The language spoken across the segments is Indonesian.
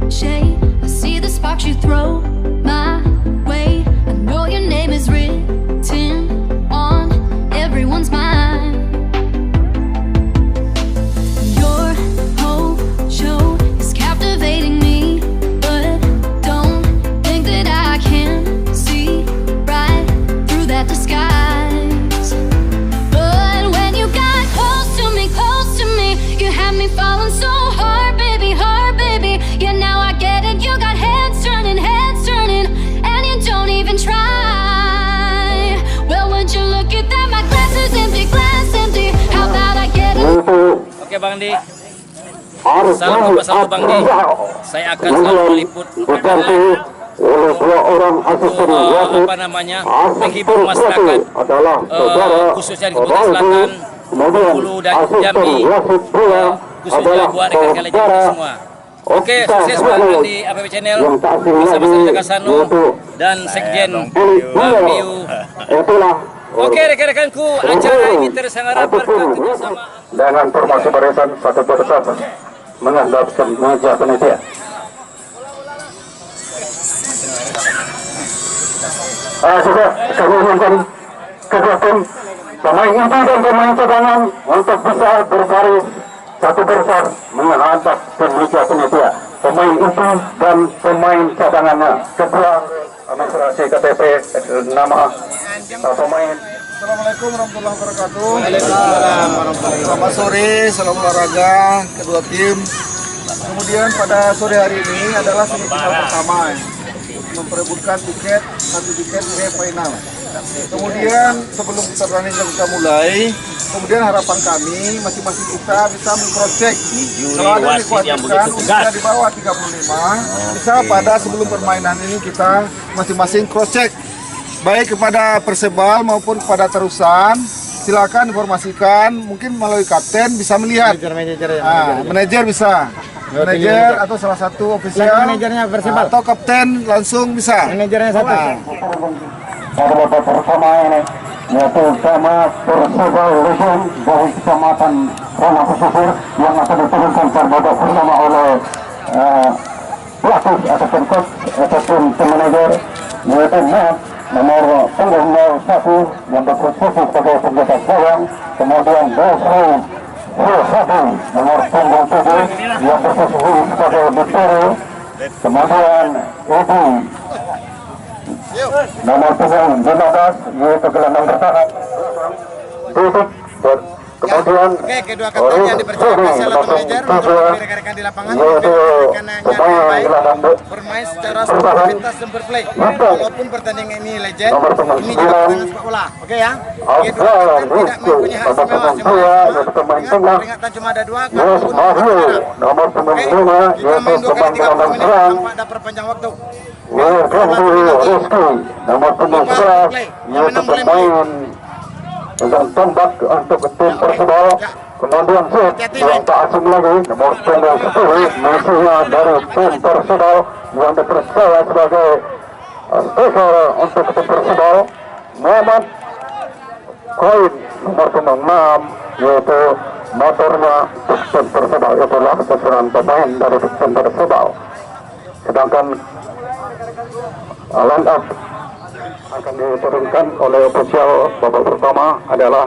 ricochet. I see the sparks you throw my way. I know your name is written on everyone's mind. Your whole show is captivating me, but don't think that I can see right through that disguise. But when you got close to me, you had me falling so hard, baby, hard, baby. Yeah, now I get it. You got heads turning, and you don't even try. Well, would you look at that? My glass is empty, glass empty. How about I get it? Oke Bang Di, salam pasal Bang Di. Saya akan selalu meliput apa namanya, menghibur masyarakat, khususnya di Sumatera Selatan, Bengkulu dan Jambi, khususnya buat rekan-rekan legend semua. Oke, sukses Bang di APW Channel bersama saya Jaka Sanu dan Sekjen Bang Miu. Oke rekan-rekanku, acara ini terselenggara berkat kerjasama dengan formasi barisan satu persatu menghadapkan meja panitia. Sudah kami umumkan kedua tim pemain inti dan pemain cadangan untuk bisa berbaris satu persatu menghadap meja panitia. Pemain inti dan pemain cadangannya kedua administrasi KTP nama pemain. Assalamualaikum warahmatullahi wabarakatuh. Selamat sore, salam olahraga kedua tim. Kemudian pada sore hari ini adalah semifinal pertama memperebutkan tiket, satu tiket final. Kemudian sebelum pertandingan kita mulai, kemudian harapan kami masing-masing kita bisa mengcross-check kalau ada yang dikhawatirkan usia di bawah 35, bisa pada sebelum permainan ini kita masing-masing cross-check baik kepada Persebal maupun kepada Terusan. Silakan informasikan, mungkin melalui kapten bisa melihat manajer bisa, manajer atau salah satu ofisial manajernya Persebal atau kapten langsung bisa, manajernya satu. Pada babak pertama ini yaitu sama Persebal Legend dari Kecamatan Ranah Pesisir yang akan diturunkan pada babak pertama oleh pelatih ataupun coach ataupun tim manajer yaitu nomor punggung 01 yang berposisi sebagai penjaga gawang, kemudian Desri Sadi nomor punggung 7 yang berposisi sebagai bitero, kemudian Edi nomor punggung 15 yaitu gelandang bertahan, kemudian kedua kapten yang dipercayakan salah manajer untuk rekan-rekan di lapangan bermain secara sportivitas dan berplay. Walaupun pertandingan ini legend, ini juga pertandingan sepak bola. Oke ya. Kedua kapten tidak mempunyai hak istimewa peringatan cuma ada dua nomor punggung 5 kita main 2 kali 30 menit tanpa ada perpanjang waktu. Rizky nomor punggung 11 yaitu pemain dengan tombak untuk tim Persebal. Kemudian yang tak asing lagi nomor punggung 10 musuhnya dari tim Persebal yang dipercaya sebagai speaker untuk tim Persebal, Muhammad Koin nomor punggung 6 yaitu motornya tim Persebal. Itulah susunan pemain dari tim Persebal. Sedangkan line up akan diturunkan oleh ofisial babak pertama adalah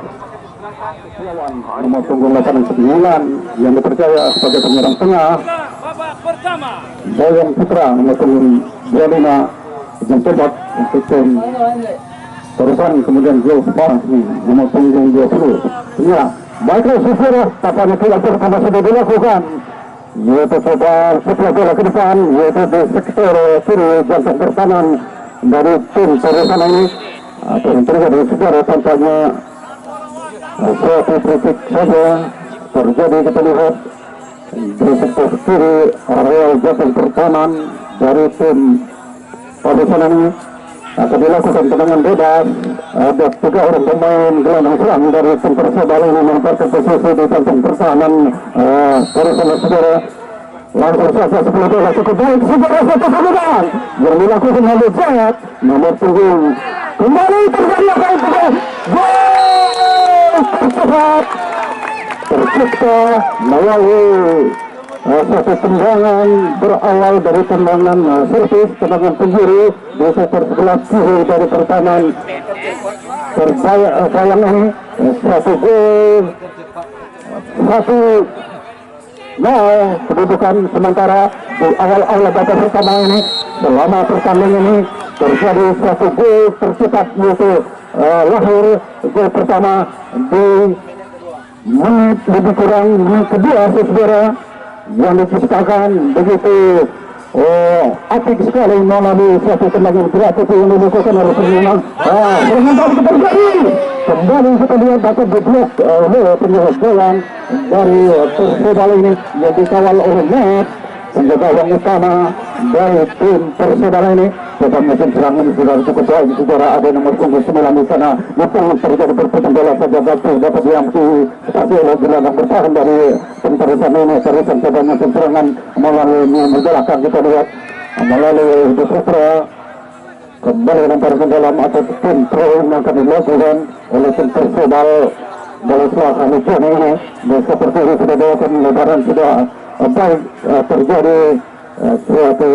nomor punggung 89 yang dipercaya sebagai penyerang tengah, Boyong Putra nomor punggung 25 yang tembak untuk tim Terusan, kemudian Zulfan nomor punggung 20 ya. Baiklah saudara, tahapan itu pertama sudah dilakukan yaitu setelah bola ke depan yaitu di sektor kiri jantung pertahanan dari tim Terusan ini. Yang terjadi saudara tampaknya suatu kritik saja terjadi, kita lihat di sektor kiri areal jantung pertahanan dari tim Terusan ini akan dilakukan tendangan bebas. Ada 3 orang pemain gelandang serang dari tim Persebal ini menempatkan posisi di jantung pertahanan Terusan saudara. Langsung saja sebelum bola cukup baik, saudara, satu kemudian yang dilakukan oleh Jayat nomor punggung kembali terjadi apa yang terjadi. Gol tercepat tercipta melalui satu tendangan berawal dari tendangan servis, tendangan penjuru di sektor sebelah kiri dari pertahanan Bayang ini. Satu gol, 1-0 kedudukan sementara di awal-awal babak pertama ini. Selama pertandingan ini terjadi satu gol tercepat, yaitu lahir gol pertama di menit lebih kurang menit kedua, saudara, yang diciptakan begitu apik sekali melalui satu tendangan kreatif yang dilakukan oleh penyerang. Serangan balik terjadi kembali, kita lihat dapat diblok oleh penyerang gawang dari Persebaya ini yang dikawal oleh Matt, penjaga gawang utama dari tim Persebaya ini. Pada musim serangan sudah cukup baik, saudara. Ada nomor punggung 9 di sana. Itu terjadi berpotong bola saja, dapat diambil tapi oleh gelandang bertahan dari tim Persebaya ini. Terusan sebanyak serangan melalui belakang, kita lihat melalui Putra kembali lempar ke dalam atau tim throw yang akan dilakukan oleh tim Persebaya dari selatan hujan ini. Seperti itu sudah dilakukan lebaran sudah baik, terjadi suatu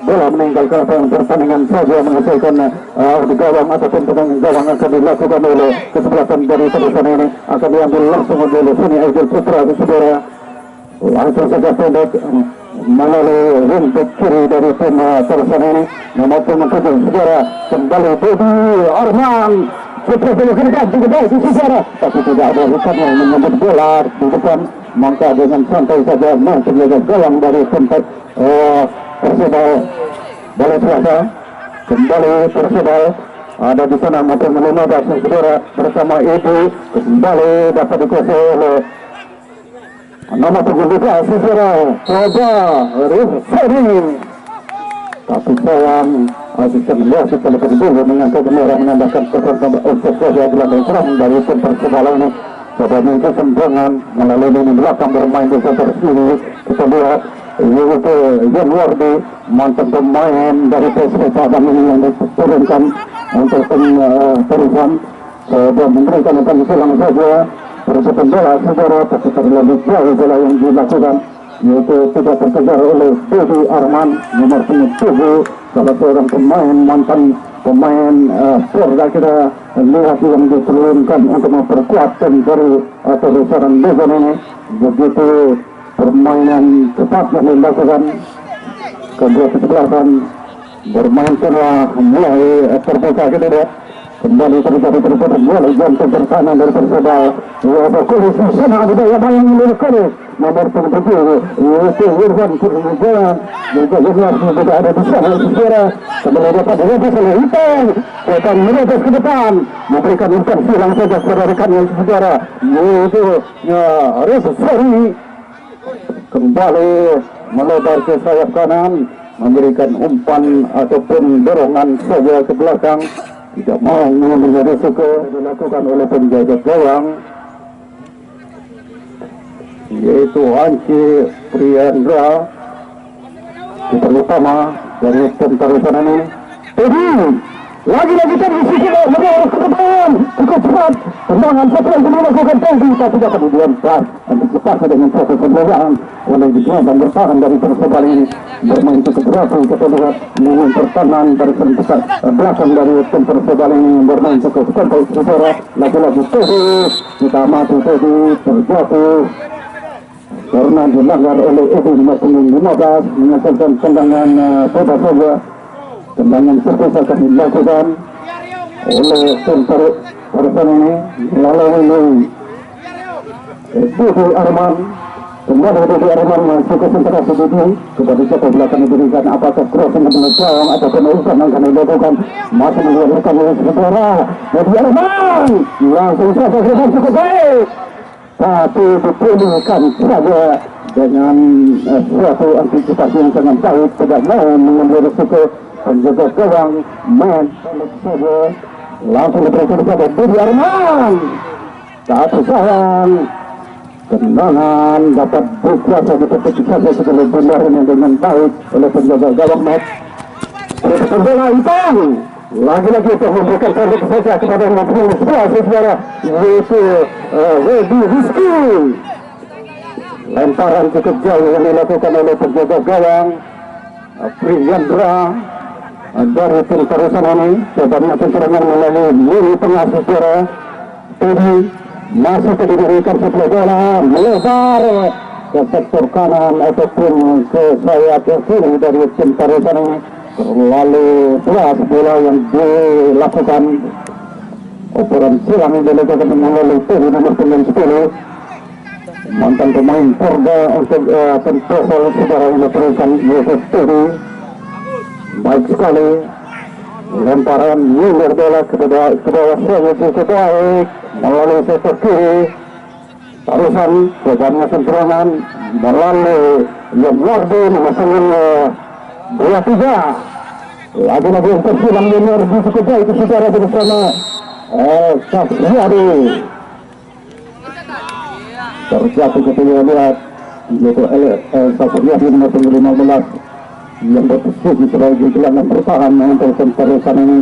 bola meninggalkan pertandingan saja, menghasilkan di gawang ataupun tendangan gawang akan dilakukan oleh kesebelasan dari terusan ini, akan diambil langsung oleh Suni Aidil Putra, saudara. Langsung saja pendek melalui rumput kiri dari tim terusan ini, nomor 7, saudara. Kembali Budi Arman, Putra Bulukerja juga baik, saudara, tapi tidak ada hutan yang menyambut bola di depan. Maka dengan santai saja menjaga gawang dari tempat Persebaya Balai Selasa. Kembali Persebaya ada di sana maupun melunadas, saudara, bersama itu kembali dapat dikuasai oleh nomor 12, saudara, Raja Rifani. Tapi sayang asisten wasit terlebih dahulu mengangkat bendera menandakan peserta untuk saja gelandang serang dari tim Persebaya ini. Pada minggu sembangan melalui lini belakang bermain di sektor sini, kita lihat yaitu Januardi, mantan pemain dari PSV Padang ini yang diturunkan untuk terusan. Dia memberikan umpan silang saja percepatan bola, saudara, tapi terlalu jauh bola yang dilakukan, yaitu tidak terkejar oleh Budi Arman, nomor 7, salah seorang pemain mantan pemain Porda. Kita lihat yang diturunkan untuk memperkuat tim dari terusan Legon ini. Begitu permainan cepat yang dilakukan kedua kesebelasan, bermain setelah mulai terbuka. Kita lihat kembali terjadi perputaran bola jantung pertahanan dari Persebaya. Kulis di sana ada yang melakukan nomor 7, yaitu Irfan Kurniawan. Juga juga ada di sana, saudara. Kembali dapat dilepas oleh Hitam, akan menetas ke depan, memberikan umpan silang saja kepada rekannya, saudara, yaitu Rizky. Kembali melebar ke sayap kanan, memberikan umpan ataupun dorongan saja ke belakang. Tidak mau menjadi risiko dilakukan oleh penjaga gawang, yaitu Anci Priandra, kiper utama dari tim terusan ini. Lagi-lagi tadi sisi mereka ke depan cukup cepat, tendangan satu yang dilakukan Tenggi, tapi dapat diantar antisipasi dengan satu tendangan oleh gelandang bertahan dari Persebaya ini. Bermain cukup rapi, kita lihat dengan pertahanan dari tempat belakang dari tim Persebaya ini bermain cukup santai, saudara. Lagi-lagi Tenggi, kita mati Tenggi terjatuh karena dilanggar oleh Edi nomor 15, menghasilkan tendangan bebas saja. Tendangan servis akan dilakukan oleh tim terusan ini melalui Budi Arman. Kembali Budi Arman masuk ke sentrasi Budi, kepada siapa belakang diberikan, apakah crossing ke belakang ataupun umpan akan dilakukan, masih melihatkan oleh saudara Budi Arman. Langsung saja cukup baik, tapi dipulihkan saja dengan suatu antisipasi yang sangat baik, tidak mau mengambil risiko. Penjaga gawang main saja, langsung diberikan kepada Budi Arman. Tapi sayang, tendangan dapat berkuasa diketuk saja sekali benar ini dengan baik oleh penjaga gawang Matt. Perputaran bola Hitam, lagi-lagi itu memberikan pendek saja kepada nomor 11, saudara, yaitu Rizky. lemparan cukup jauh yang dilakukan oleh penjaga gawang Priyandra dari tim Terusan ini. Coba melakukan serangan melalui lini tengah saudara. Tadi masih diberikan sebelah bola melebar ke sektor kanan ataupun ke sayap kiri dari tim Terusan ini. Lalu beras bola yang dilakukan operan silang yang dilakukan melalui tim nomor 10 mantan pemain Porda untuk pentotal saudara ini Terusan Yusuf Turi. Baik sekali lemparan mundur bola ke bawah saya cukup baik melalui sektor kiri. Terusan kejarnya serangan berlalu yang Wardi memasangkan bola 3. Lagi-lagi yang tersilang mundur cukup baik saudara bersama Sasyadi. Terjatuh ketika lihat yaitu Sasyadi nomor 15 yang berposisi sebagai gelandang bertahan untuk Terusan ini.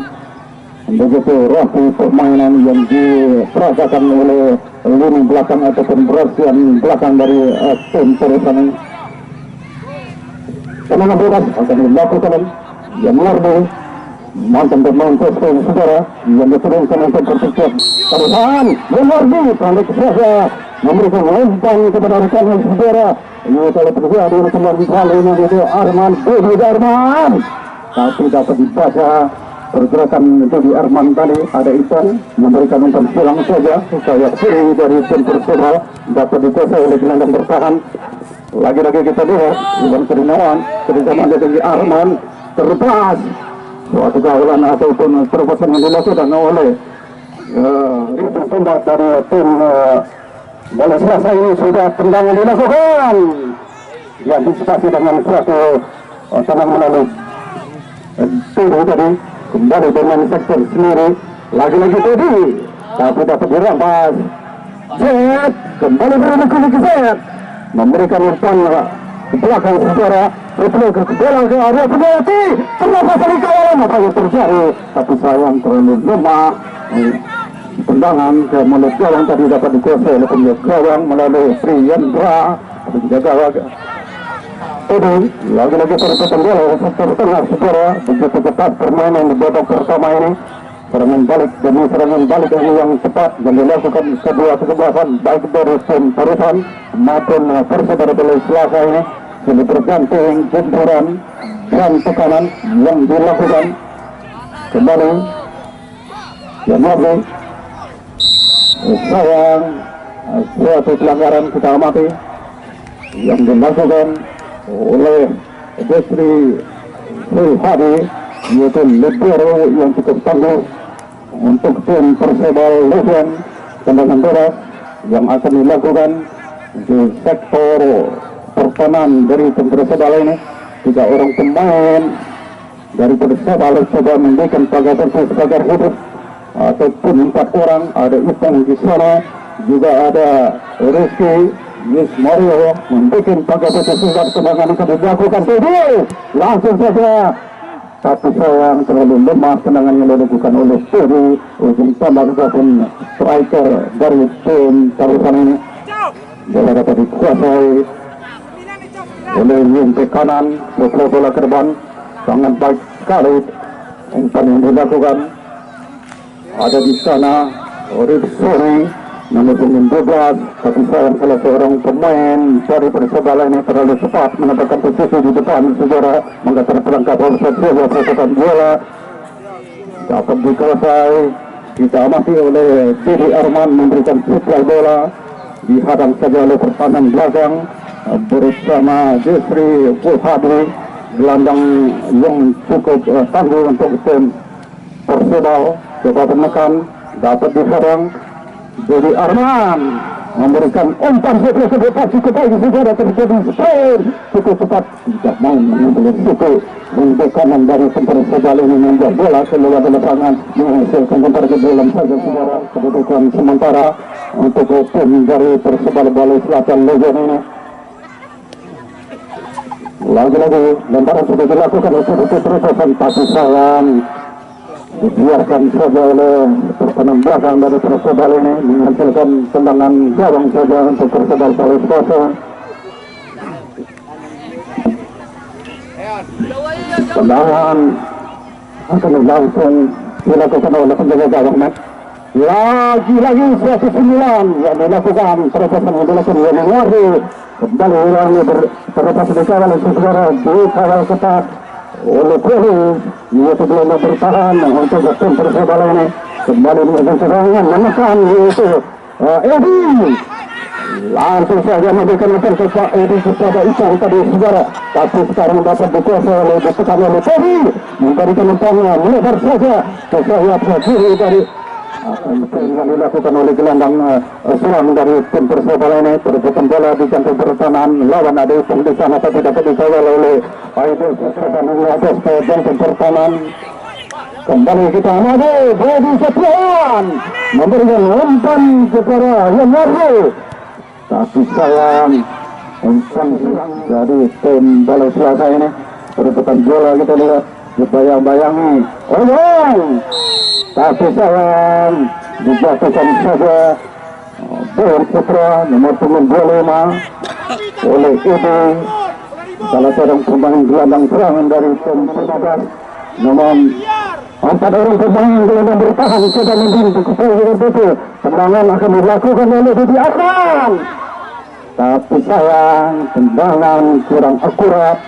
Begitu rapi permainan yang diperagakan oleh lini belakang ataupun berasian belakang dari tim Terusan ini. Tenangan bebas akan dilakukan yang Wardi mantan pemain Terusan saudara yang diturunkan untuk berpikir Terusan yang Wardi balik saja memberikan umpan kepada rekan saudara. Ini kalau terjadi kembali kali ini itu Arman Budi Arman, tapi dapat dibaca pergerakan Budi Arman tadi. Ada Isan memberikan umpan silang saja supaya kiri dari tim Persela dapat dikuasai oleh gelandang bertahan. Lagi-lagi kita lihat Iwan Kurniawan kerjasama dari Arman terlepas suatu gawalan ataupun terobosan yang dilakukan oleh tembak dari tim bola selasa ini. Sudah tendangan dilakukan yang disipasi dengan suatu tenang melalui tunggu tadi kembali dengan sektor sendiri. Lagi-lagi tadi tapi dapat dirampas Zed kembali berlaku ke Zed memberikan umpan ke belakang saudara. Betul ke bola ke area penalti. Kenapa tadi kawalan apa yang terjadi? Tapi sayang terlalu lemah. Tendangan ke mulut gawang tadi dapat dikuasai oleh penjaga gawang melalui Priyandra. Penjaga gawang ini lagi-lagi perputaran bola sektor tengah saudara. Begitu ketat permainan di babak pertama ini. Serangan balik demi serangan balik ini yang cepat dan dilakukan kedua kesebelasan baik dari tim Terusan maupun Persebaya Bola Selasa ini. Jadi bergantung jempuran dan tekanan yang dilakukan kembali yang Wardi. Sayang suatu pelanggaran kita amati yang dilakukan oleh Desri Sulhadi yaitu libero yang cukup tangguh untuk tim Persebaya Legend. Tendangan bebas yang akan dilakukan di sektor pertahanan dari tim Persebaya ini. 3 orang pemain dari Persebaya coba memberikan pagar hidup ataupun 4 orang. Ada Ipang di sana, juga ada Rizky Yus Mario membuat pagar sudah tendangan akan dilakukan tadi langsung saja. Tapi sayang terlalu lemah tendangan yang dilakukan oleh Suri ujung tombak ataupun striker dari tim Terusan ini. Bola dapat dikuasai oleh Yung ke kanan, bola ke depan sangat baik sekali umpan yang dilakukan. Ada di sana Suri nomor 12, tapi sayang salah seorang pemain dari Persebaya ini terlalu cepat mendapatkan posisi di depan saudara, maka terperangkap offside sebuah perputaran bola dapat dikuasai. Kita amati oleh Didi Arman memberikan suplai bola, dihadang saja oleh pertahanan belakang bersama Desri Sulhadi, gelandang yang cukup tangguh untuk tim Persebaya. Coba menekan, dapat dihadang Didi Arman memberikan umpan cepat cukup baik saudara, terjadi sprint cukup cepat, tidak mau mengambil risiko untuk kanan dari Persebaya ini membuat bola keluar dari lapangan menghasilkan umpan ke dalam saja saudara. Kedudukan sementara untuk tim dari Persebaya Bola Selatan Legend ini. Lagi-lagi lemparan sudah dilakukan oleh Terusan, tapi sayang dibiarkan saja oleh pertahanan belakang dari Persebaya ini menghasilkan tendangan gawang saja untuk Persebaya Bola Selatan. tendangan akan langsung dilakukan oleh penjaga gawang net. Lagi suatu 9 yang dilakukan terobosan yang dilakukan oleh Wardi. Kembali ulangi terlepas dikawal oleh saudara dikawal ketat oleh Kuali. Ia sebelum bertahan untuk tim Persebaya ini kembali melakukan serangan menekan yaitu Edi. Langsung saja memberikan umpan ke Pak Edi kepada Icang tadi saudara, tapi sekarang dapat dikuasai oleh ditekan oleh Teddy, memberikan umpannya melebar saja ke sayap kiri dari yang dilakukan oleh gelandang seram dari tim Persebaya ini. Perebutan bola di jantung pertahanan lawan ada Icang di sana tapi dapat dikawal oleh Aidil Persebaya di atas ke jantung pertahanan. Kembali kita maju Budi Setiawan memberikan umpan kepada yang Wardi. Tapi sayang umpan dari tim Balai Selasa ini. Perebutan bola kita lihat dibayang-bayangi tapi sayang dijatuhkan saja Boy Putra nomor 25 oleh Ibu, salah seorang pemain gelandang serangan dari tim Persebaya. Namun 4 orang pemain gelandang bertahan sudah membantu kepada tendangan akan dilakukan oleh Didi Arman. Tapi sayang tendangan kurang akurat,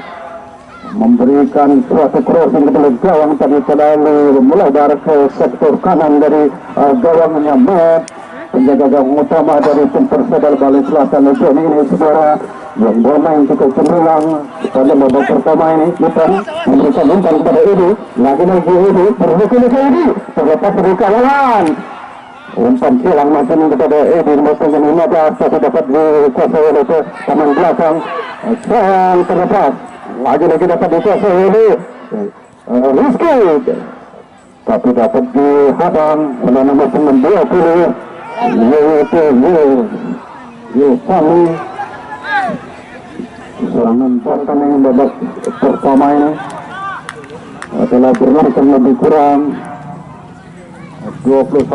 memberikan suatu crossing ke dalam gawang tadi terlalu melebar ke sektor kanan dari gawangnya Matt, penjaga gawang utama dari tim Persebaya Balai Selatan Luzon ini saudara, yang bermain cukup cemerlang pada babak pertama ini. Kita memberikan umpan kepada Edi, lagi-lagi Edi berhubung ke Edi, terlepas dari kawalan. Umpan silang macam kepada Edi memotongkan 15 tapi dapat dikuasai oleh taman belakang. Sayang terlepas, lagi-lagi dapat dikuasai oleh Rizky, tapi dapat dihadang oleh nomor 20 yaitu Yusami. Serangan pertandingan babak pertama ini adalah berlangsung lebih kurang 21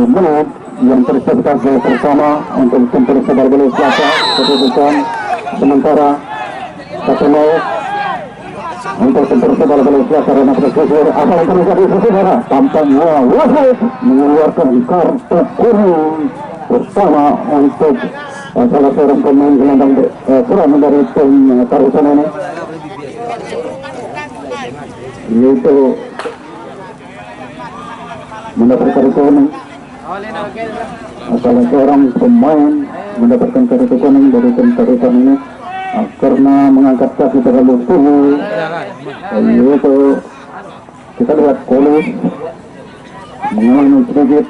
menit yang tercipta bersama untuk tim Persebaya Balai Selatan. Keputusan sementara 1-0 untuk tim Persebaya Balai Selatan karena persisir apa yang terjadi saudara, tampaknya wasit mengeluarkan kartu kuning bersama untuk salah seorang pemain gelandang serangan dari tim Tarusan ini, yaitu mendapatkan kartu kuning. Salah seorang pemain mendapatkan kartu kuning dari tim Tarusan ini karena mengangkat kaki terlalu tinggi, yaitu kita lihat Kolis mengalami sedikit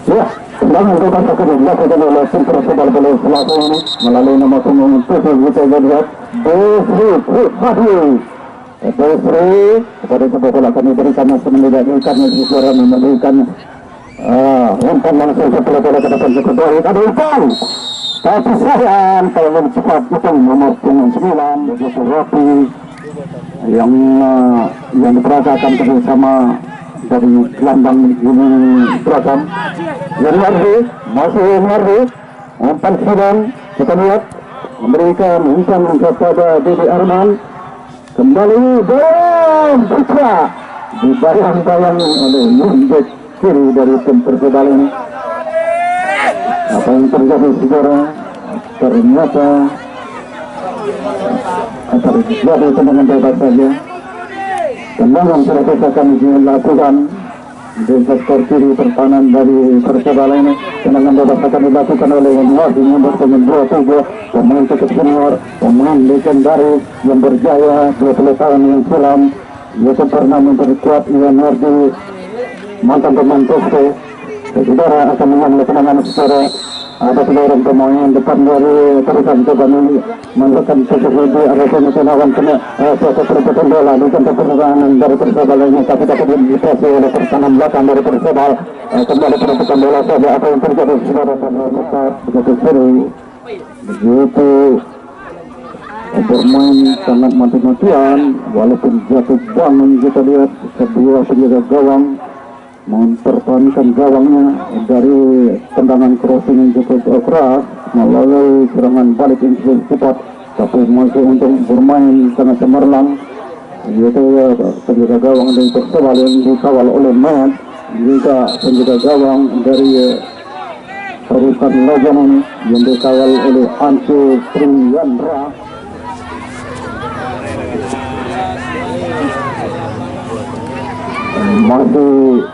ya. Tendangan bebas akan dilakukan oleh tim Persebaya Balai Selatan ini melalui nomor punggung 7 kita lihat Desri kepada sebuah bola kami berikan menidakkan suara memberikan umpan langsung setelah bola ke depan kedua ada umpan tapi sayang terlalu cepat itu nomor punggung 9 begitu Ropi yang diperagakan bersama dari gelandang ini beragam. Yang Wardi masih Wardi umpan sedang kita lihat memberikan umpan kepada Didi Arman. Kembali bola Putra dibayang-bayang oleh Yunbek kiri dari tim Persebaya ini. Apa yang terjadi saudara? Ternyata terjadi tendangan bebas saja. Tendangan bebas akan dilakukan di sektor kiri pertahanan dari Persebaya ini. Tendangan bebas akan dilakukan oleh Wardi nomor 27, pemain cukup senior, pemain legendaris yang berjaya 20 tahun yang silam. Ia pernah memperkuat Iwan Wardi, mantan pemain Poste. Saudara akan mengambil tendangan secara ada seorang pemain depan dari Tarusan coba melakukan sesuatu ada pemain kena suatu perebutan bola di kantor pertahanan dari Persebaya ini tapi dapat diproses oleh pertahanan belakang dari Persebaya. Kembali perebutan bola saja apa yang terjadi saudara besar begitu seri begitu bermain sangat mati-matian walaupun jatuh bangun kita lihat kedua penjaga gawang mempertahankan gawangnya dari tendangan crossing yang cukup keras melalui serangan balik yang cukup cepat tapi masih untuk bermain sangat cemerlang. Yaitu penjaga gawang dari Persebaya yang dikawal oleh Mayat, juga penjaga gawang dari Tarukan Legend yang dikawal oleh Ansu Triyandra. Masih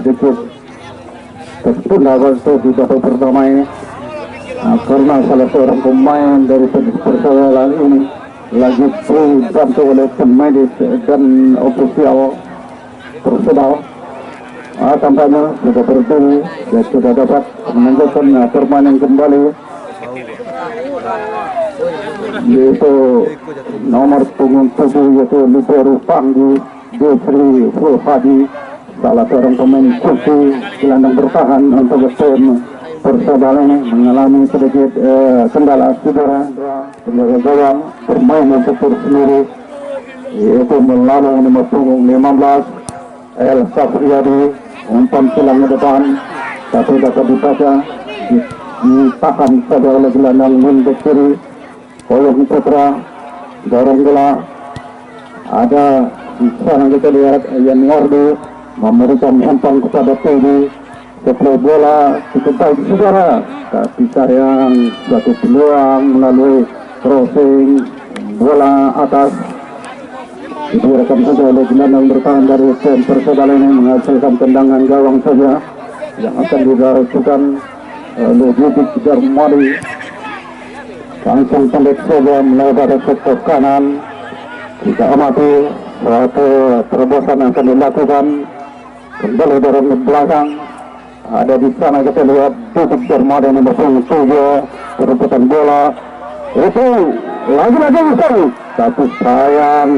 sedikit tertunda waktu di babak pertama ini karena salah seorang pemain dari Persebaya ini lagi dibantu oleh tim medis dan ofisial Persebaya. Tampaknya sudah berdiri dan sudah dapat menentukan permainan kembali, yaitu nomor punggung 7 yaitu libero Panggi Desri Fulhadi, salah seorang pemain kunci gelandang bertahan untuk tim Persebaya ini mengalami sedikit kendala cedera. Penjaga gawang bermain untuk sendiri, yaitu melalui nomor punggung 15 El Safriyadi, umpan silang ke depan tapi dapat dibaca, ditahan saja oleh gelandang Winbek kiri Oyong Putra. Dorong bola ada di sana, kita lihat Yanwardi memberikan umpan kepada Teddy. Setelah bola cukup baik saudara, tapi sayang satu peluang melalui crossing bola atas diberikan saja oleh gelandang bertahan dari tim Persebaya ini, menghasilkan tendangan gawang saja yang akan dilakukan oleh Didik Darmadi. Langsung pendek saja melebar sektor kanan. Kita amati suatu terobosan yang akan dilakukan kembali dari belakang. Ada di sana kita lihat Didik Darmadi nomor 7 perebutan bola itu lagi-lagi besar, tapi sayang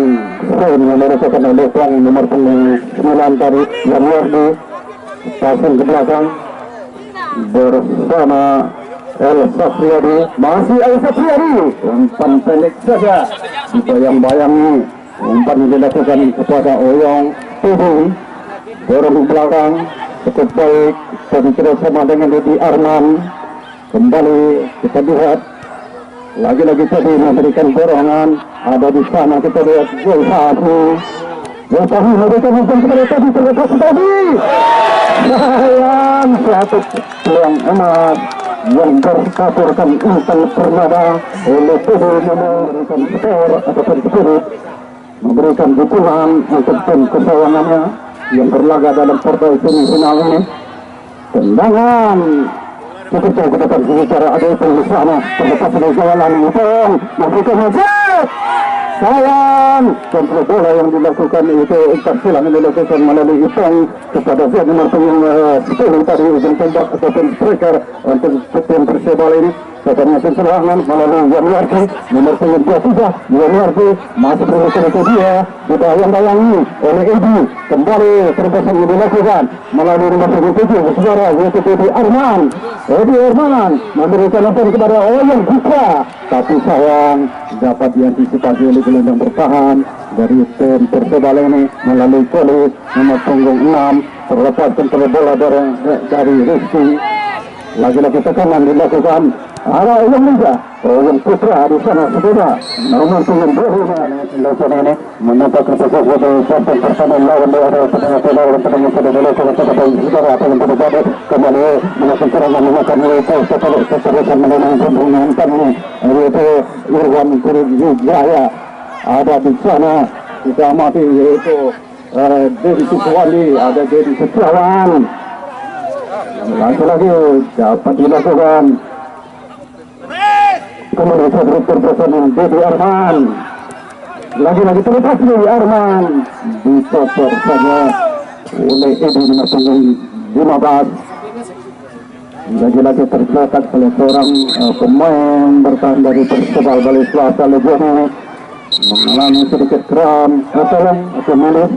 frame yang dilakukan oleh nomor 9 tadi Yanwardi, passing ke belakang bersama El Safriyadi. Masih El Safriyadi, umpan pendek saja dibayang-bayangi, umpan yang dilakukan kepada Oyong Tuhu, dorong ke belakang cukup baik dan terus sama dengan Dedi Arman. Kembali kita lihat lagi-lagi tadi memberikan dorongan, ada di sana kita lihat Zulfahu memberikan umpan kepada tadi, terlepas tadi sayang satu peluang emas yang terkaburkan Intan Permada oleh Tuhu, memberikan skor ataupun spirit, memberikan dukungan untuk tim kesayangannya yang berlaga dalam partai semifinal ini. Tendangan cukup jauh ke depan secara ada itu di sana, terlepas dari jalan Mutong memberikan hajat. Sayang kontrol bola yang dilakukan itu umpan silang yang dilakukan melalui Itong kepada Zed nomor 10 tadi, ujung tembak ataupun striker untuk tim Persebaya ini. Katanya serangan melalui Yanwardi nomor 23. Yanwardi masih berusaha ke dia, dibayang-bayangi oleh Edi. Kembali terobosan yang dilakukan melalui nomor 7 saudara, yaitu Edi Arman. Edi Arman memberikan umpan kepada Oyong Putra, tapi sayang dapat diantisipasi oleh gelandang bertahan dari tim Persebaya ini melalui Koli nomor punggung 6. Terlepas kontrol bola dari Rizky. Lagi-lagi tekanan dilakukan arah Oyong Liga, Oyong Putra di sana saudara, nomor punggung 2 lakukan ini menampakkan sesuatu pasang pertama lawan dari tengah-tengah sudah dilakukan kepada saudara apa yang terjadi. Kembali melakukan serangan memakan itu setelah menang pembunuhan kami yaitu Irwan Kurijaya. Ada di sana kita amati yaitu Dedi Siswandi, ada Dedi Setiawan. Lagi-lagi dapat dilakukan kemudian terpesan Dedi Arman. Lagi-lagi terlepas dari Arman, dicopot saja oleh Edi nomor punggung 15. Lagi-lagi tercatat oleh seorang pemain bertahan dari Persebaya Bali Selasa Legion mengalami sedikit kram atau minus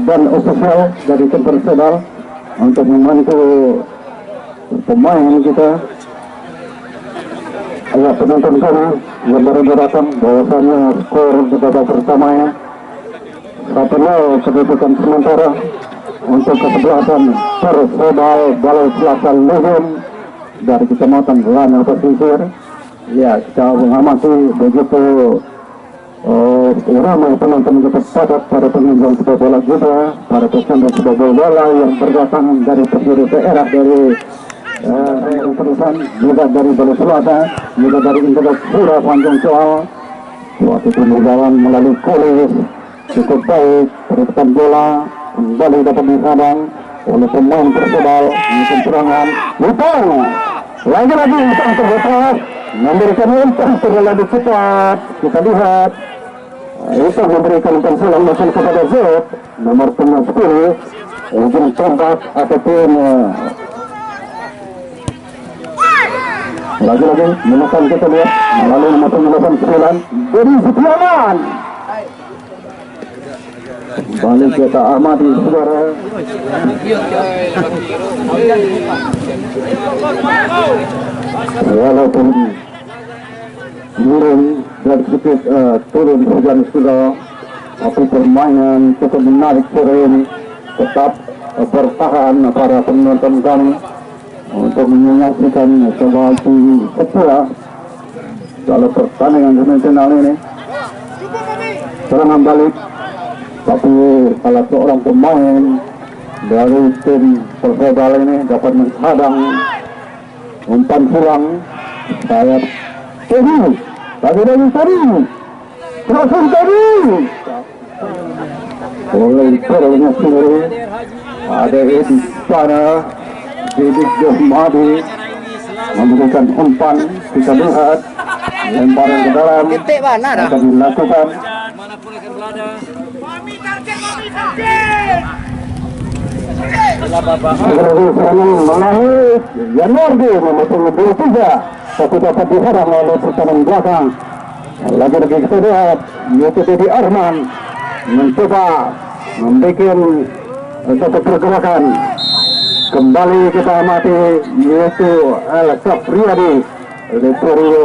dan ofisial dari tim Persebaya untuk membantu pemain kita. Ya, penonton kami yang baru datang bahwasanya skor di babak pertama ya 1-0 kedudukan sementara untuk kesebelasan Persebaya Balai Selatan Legion dari Kecamatan Lana Pesisir. Ya, kita mengamati begitu ramai penonton kita padat para pengunjung sepak bola juga, para pecinta sepak bola yang berdatang dari penjuru daerah dari terusan juga dari Bali Selatan, juga dari Indonesia panjang soal waktu itu berjalan melalui kulis cukup baik, perebutan bola kembali dapat dihadang oleh pemain Persebaya melakukan serangan Utang lagi-lagi Utang terlepas memberikan umpan terlalu cepat. Kita lihat Utang memberikan umpan silang langsung kepada Zed nomor punggung 10 ujung tombak ataupun lagi-lagi menekan. Kita lihat melalui nomor punggung 89 Dedi Setiawan. Kembali kita amati saudara. Walaupun turun dan sedikit turun hujan sudah, tapi permainan cukup menarik sore ini. Tetap bertahan para penonton kami untuk menyaksikan sesuatu setia dalam pertandingan semifinal ini. Serangan balik, tapi salah seorang pemain dari tim Persebaya ini dapat menghadang umpan silang sayap Teddy, lagi-lagi Teddy, crossing Teddy oleh perolehnya sendiri. Ada di sana Didik Johmadi memberikan umpan. Kita lihat lemparan ke dalam akan dilakukan. Yanardi memotong 23, tapi dapat diharang oleh pertahanan belakang. Lagi-lagi kita lihat yaitu Teddy Arman mencoba membuat satu pergerakan. Kembali kita amati yaitu El Sapriyadi Leperio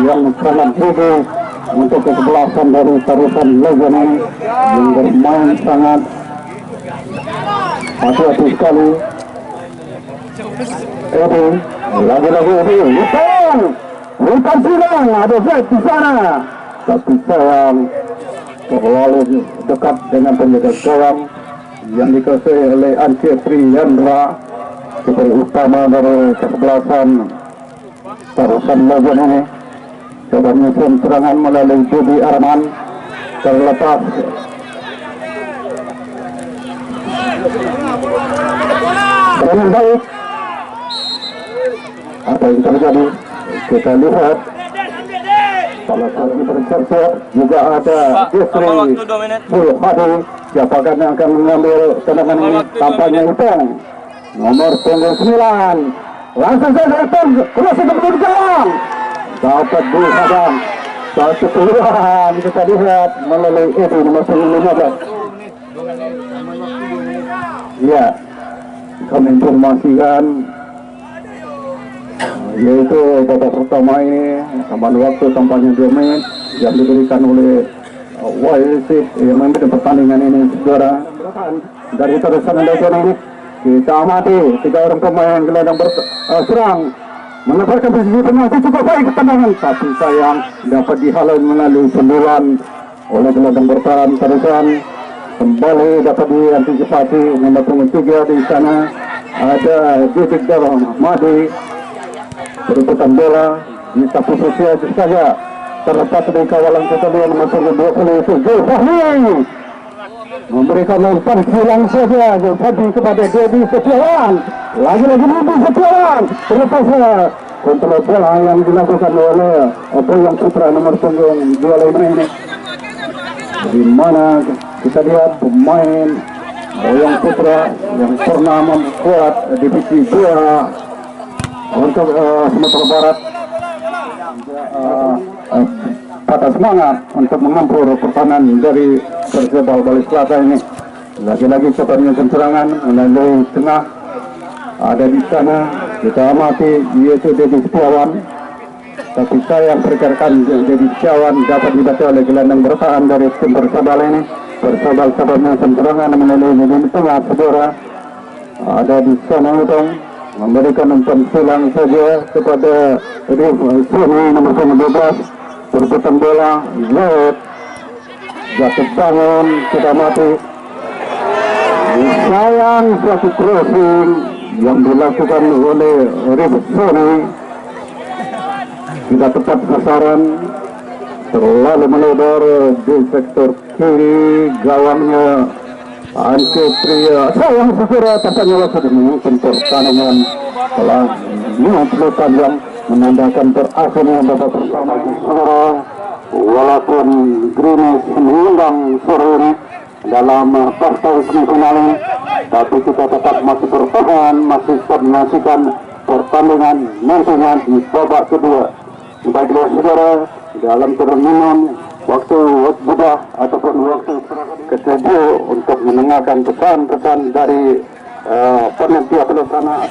yang sangat tinggi untuk kesebelasan dari Tarusan Legend ini yang bermain sangat hati-hati sekali. Edi, lagi-lagi Edi, bukan silang, ada Zed di sana, tapi sayang terlalu dekat dengan penjaga gawang yang dikuasai oleh Anci Priyandra. Seperti utama dari kesebelasan Tarusan Legend ini coba menyusun serangan melalui Dedi Arman, terlepas dengan baik. Apa yang terjadi kita lihat salah satu bercercer juga ada Jeffrey Sulhadi. Siapakah yang akan mengambil tendangan ini? Tampaknya Utang nomor punggung 9 langsung saja Utang crossing ke belakang dapat dihadang satu peluang. Kita lihat melalui Edi nomor punggung 15. Ya, kami informasikan yaitu babak pertama ini tambahan waktu tampaknya 2 menit yang diberikan oleh Waisid yang memimpin pertandingan ini. Saudara dari Tarusan Legend ini kita amati 3 orang pemain gelandang berserang menempatkan posisi penalti cukup baik pertandingan, tapi sayang dapat dihalau melalui sundulan oleh gelandang bertahan Tarusan. Kembali dapat diantisipasi nomor punggung 3 di sana ada Didik Johmadi. Perebutan bola di satu sisi saja terlepas dari kawalan kemudian nomor punggung 20 itu Zulfahmi memberikan umpan silang saja Zulfahmi kepada Dedi Setiawan. Lagi-lagi Dedi Setiawan terlepas kontrol bola yang dilakukan oleh Boyong Putra nomor punggung 25 ini, di mana kita lihat pemain Boyong Putra yang pernah membuat divisi 2 untuk Sumatera Barat patah semangat untuk mengampur pertahanan dari Persebaya Bali Selatan ini. Lagi-lagi coba menyusun serangan melalui tengah. Ada di sana kita amati yaitu Dedi Setiawan, tapi sayang pergerakan Dedi Setiawan dapat dibaca oleh gelandang bertahan dari tim Persebaya ini. Persebaya coba menyusun serangan melalui lini tengah. Saudara ada di sana Utang memberikan umpan silang saja kepada Sini nomor 12 berputar bola lewat jatuh bangun kita mati. Sayang suatu crossing yang dilakukan oleh Ribut Sony tidak tepat sasaran, terlalu melebar di sektor kiri gawangnya Anke Pria. Sayang segera tampaknya wasit menghukum pertandingan telah 50 panjang menandakan berakhirnya babak pertama. Walaupun Grimis mengundang sore ini dalam pasca semifinal ini, tapi kita tetap masih bertahan, masih menyaksikan pertandingan nantinya di babak kedua. Baiklah saudara, dalam terminal waktu jeda ataupun waktu ketujuh untuk mendengarkan pesan-pesan dari panitia pelaksana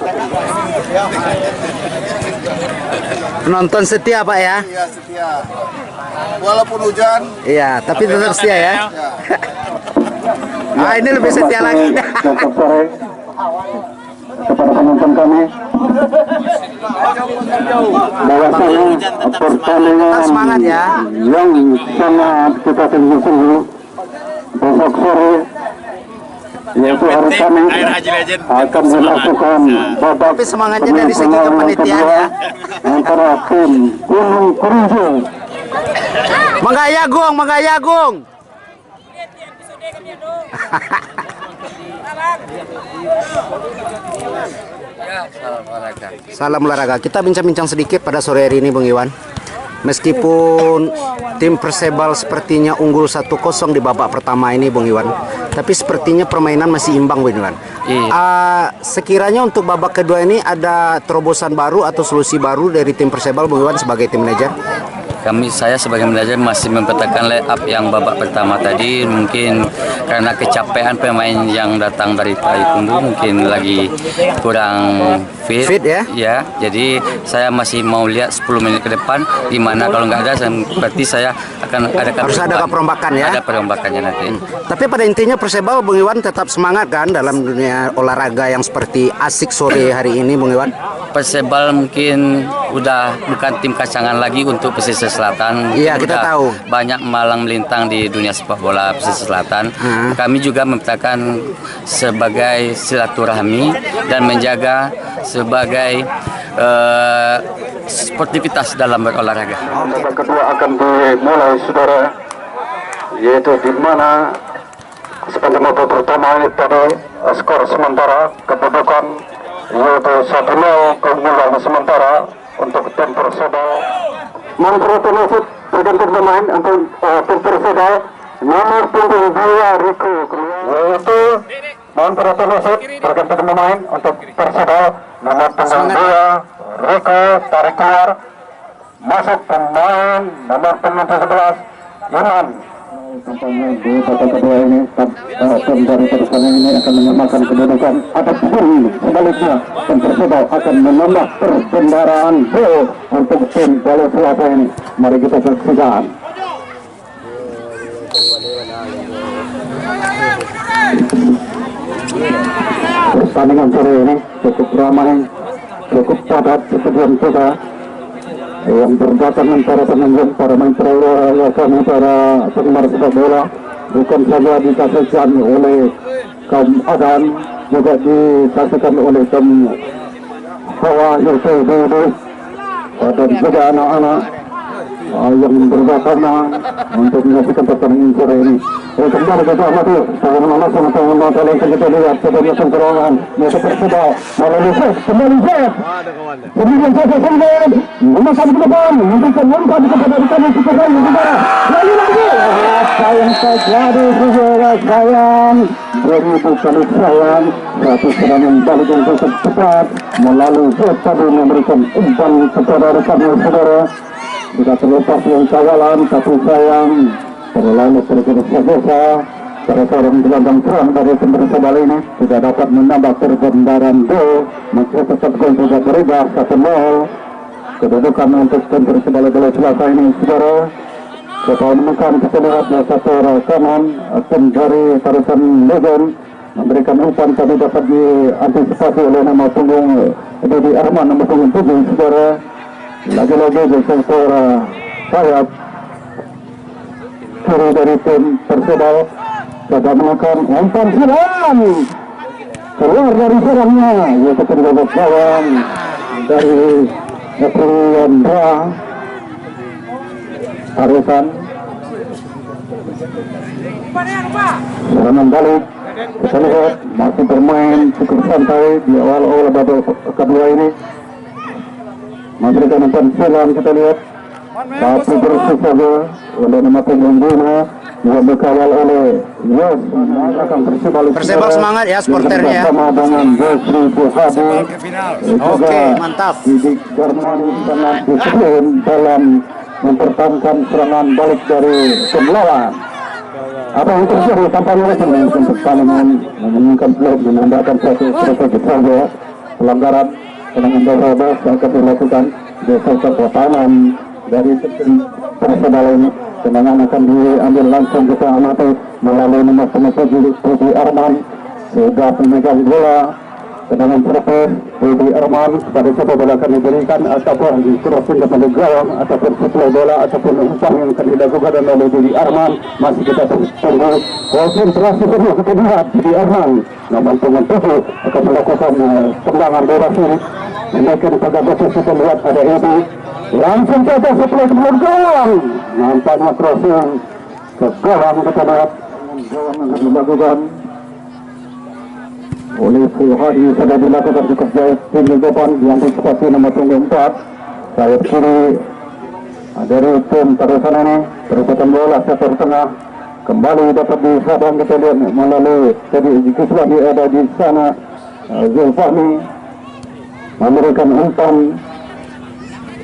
penonton setia Pak ya? Iya setia. Walaupun hujan. Iya, tapi tetap setia ya. Ah ini lebih setia lagi. kepada penonton kami bahwasanya pertandingan semangat ya, yang sangat kita tunggu-tunggu besok sore, yaitu hari Kamis akan dilakukan babak tapi semangatnya dari segi kepanitiaan ya, antara tim Gunung Kerinci. Mangga Yagung, Mangga Yagung. Salam olahraga. Kita bincang-bincang sedikit pada sore hari ini, Bung Iwan. Meskipun tim Persebal sepertinya unggul 1-0 di babak pertama ini, Bung Iwan, tapi sepertinya permainan masih imbang, Bung Iwan. Sekiranya untuk babak kedua ini ada terobosan baru atau solusi baru dari tim Persebal, Bung Iwan, sebagai tim manajer? Saya sebagai manajer masih mempertahankan layup yang babak pertama tadi. Mungkin karena kecapean pemain yang datang dari Payakumbuh mungkin lagi kurang fit ya? Ya, jadi saya masih mau lihat 10 menit ke depan, dimana kalau nggak ada berarti saya akan ada harus ada perombakan ya? Ada perombakannya nanti. Tapi pada intinya Persebal, Bung Iwan, tetap semangat kan dalam dunia olahraga yang seperti asik sore hari ini, Bung Iwan? Persebal mungkin udah bukan tim kacangan lagi untuk pesisir selatan. Iya, kita tahu. Banyak malang melintang di dunia sepak bola pesisir selatan. Kami juga mempertahankan sebagai silaturahmi dan menjaga sebagai sportivitas dalam berolahraga. Babak kedua akan dimulai, saudara, yaitu di mana sepanjang babak pertama ini tadi skor sementara kedudukan yaitu 1-0 keunggulan sementara untuk tim Persebal. Manfaatkan wasit bergantung pemain untuk tim Persebal nomor punggung 2 Rico keluar, yaitu manfaatkan wasit bergantung pemain untuk Persebal nomor punggung 2 Rico tarik keluar, masuk pemain nomor punggung 11 Iman. Tampaknya di babak kedua ini tim dari Persebal ini akan menyamakan kedudukan, ataupun sebaliknya tim Persebal akan menambah perbendaraan gol untuk tim Bola Selasa ini. Mari kita saksikan. Pertandingan sore ini cukup ramai, cukup padat seperti kita yang berdatangan para penonton, para main kami, para penggemar sepak bola, bukan saja disaksikan oleh kaum adan, juga disaksikan oleh kaum hawa yaitu dan juga anak-anak yang berdatangan untuk menyaksikan pertandingan sore ini. Kembali kita amati bagaimana langsung untuk kita lihat sebagai sengkerangan yaitu Persebal melalui kembali kemudian kemudian memasang ke depan memberikan umpan kepada rekan yang saudara, lalu lagi sayang terjadi, saudara, sayang beribu kali sayang, satu serangan balik yang cukup cepat melalui tadi memberikan umpan kepada rekan yang saudara, tidak terlepas yang kawalan, tapi sayang terlalu tergesa-gesa. Para seorang gelandang serang dari tim Persebal ini tidak dapat menambah perbendaran gol, maka tetap gol juga berubah 1-0. Kedudukan untuk tim Persebal Bola Selasa ini, saudara, kita menemukan kita lihat satu arah kanan tim dari Tarisan Legend memberikan umpan tadi dapat diantisipasi oleh nama punggung Dedi Arman nomor punggung 7 saudara. Lagi-lagi di sektor sayap kiri dari tim Persebaya sudah melakukan umpan silang keluar dari serangnya, yaitu kedua gawang dari Epriandra Arisan. Serangan balik kita lihat masih bermain cukup santai di awal babak kedua ini. Memberikan umpan silang kita lihat satu bersih saja oleh nama punggung 5 yang dikawal oleh Yos akan Persebaya semangat ya supporternya ya. Bersama dengan Josri Buhadi. Oke, mantap. Didik Darmani sangat disiplin dalam mempertahankan serangan balik dari tim lawan. Apa yang terjadi tampaknya untuk pertandingan menginginkan peluang menambahkan satu strategi saja pelanggaran serangan bebas akan dilakukan di sektor pertahanan dari tim Persebaya ini. Tendangan akan diambil langsung kita amati melalui nomor 7 Budi Arman sudah pemegang bola. Tendangan terlepas Budi Arman pada siapa bola akan diberikan ataupun dikrosin kepada gawang ataupun suplai bola ataupun umpan yang akan dilakukan oleh Budi Arman. Masih kita tunggu konsentrasi penuh kedua Budi Arman nomor punggung 7 akan melakukan tendangan bebas ini. Menaikkan pada batas kita lihat ada Edi langsung saja suplai ke gawang. Nampaknya crossing ke gawang kita lihat gawang akan dilakukan oleh Fuhadi sudah dilakukan cukup baik tim depan diantisipasi nomor punggung 4 sayap kiri dari tim Tarusan ini. Perputaran bola sektor tengah kembali dapat disadang kita lihat melalui tadi Guswani ada di sana. Zulfahmi memberikan umpan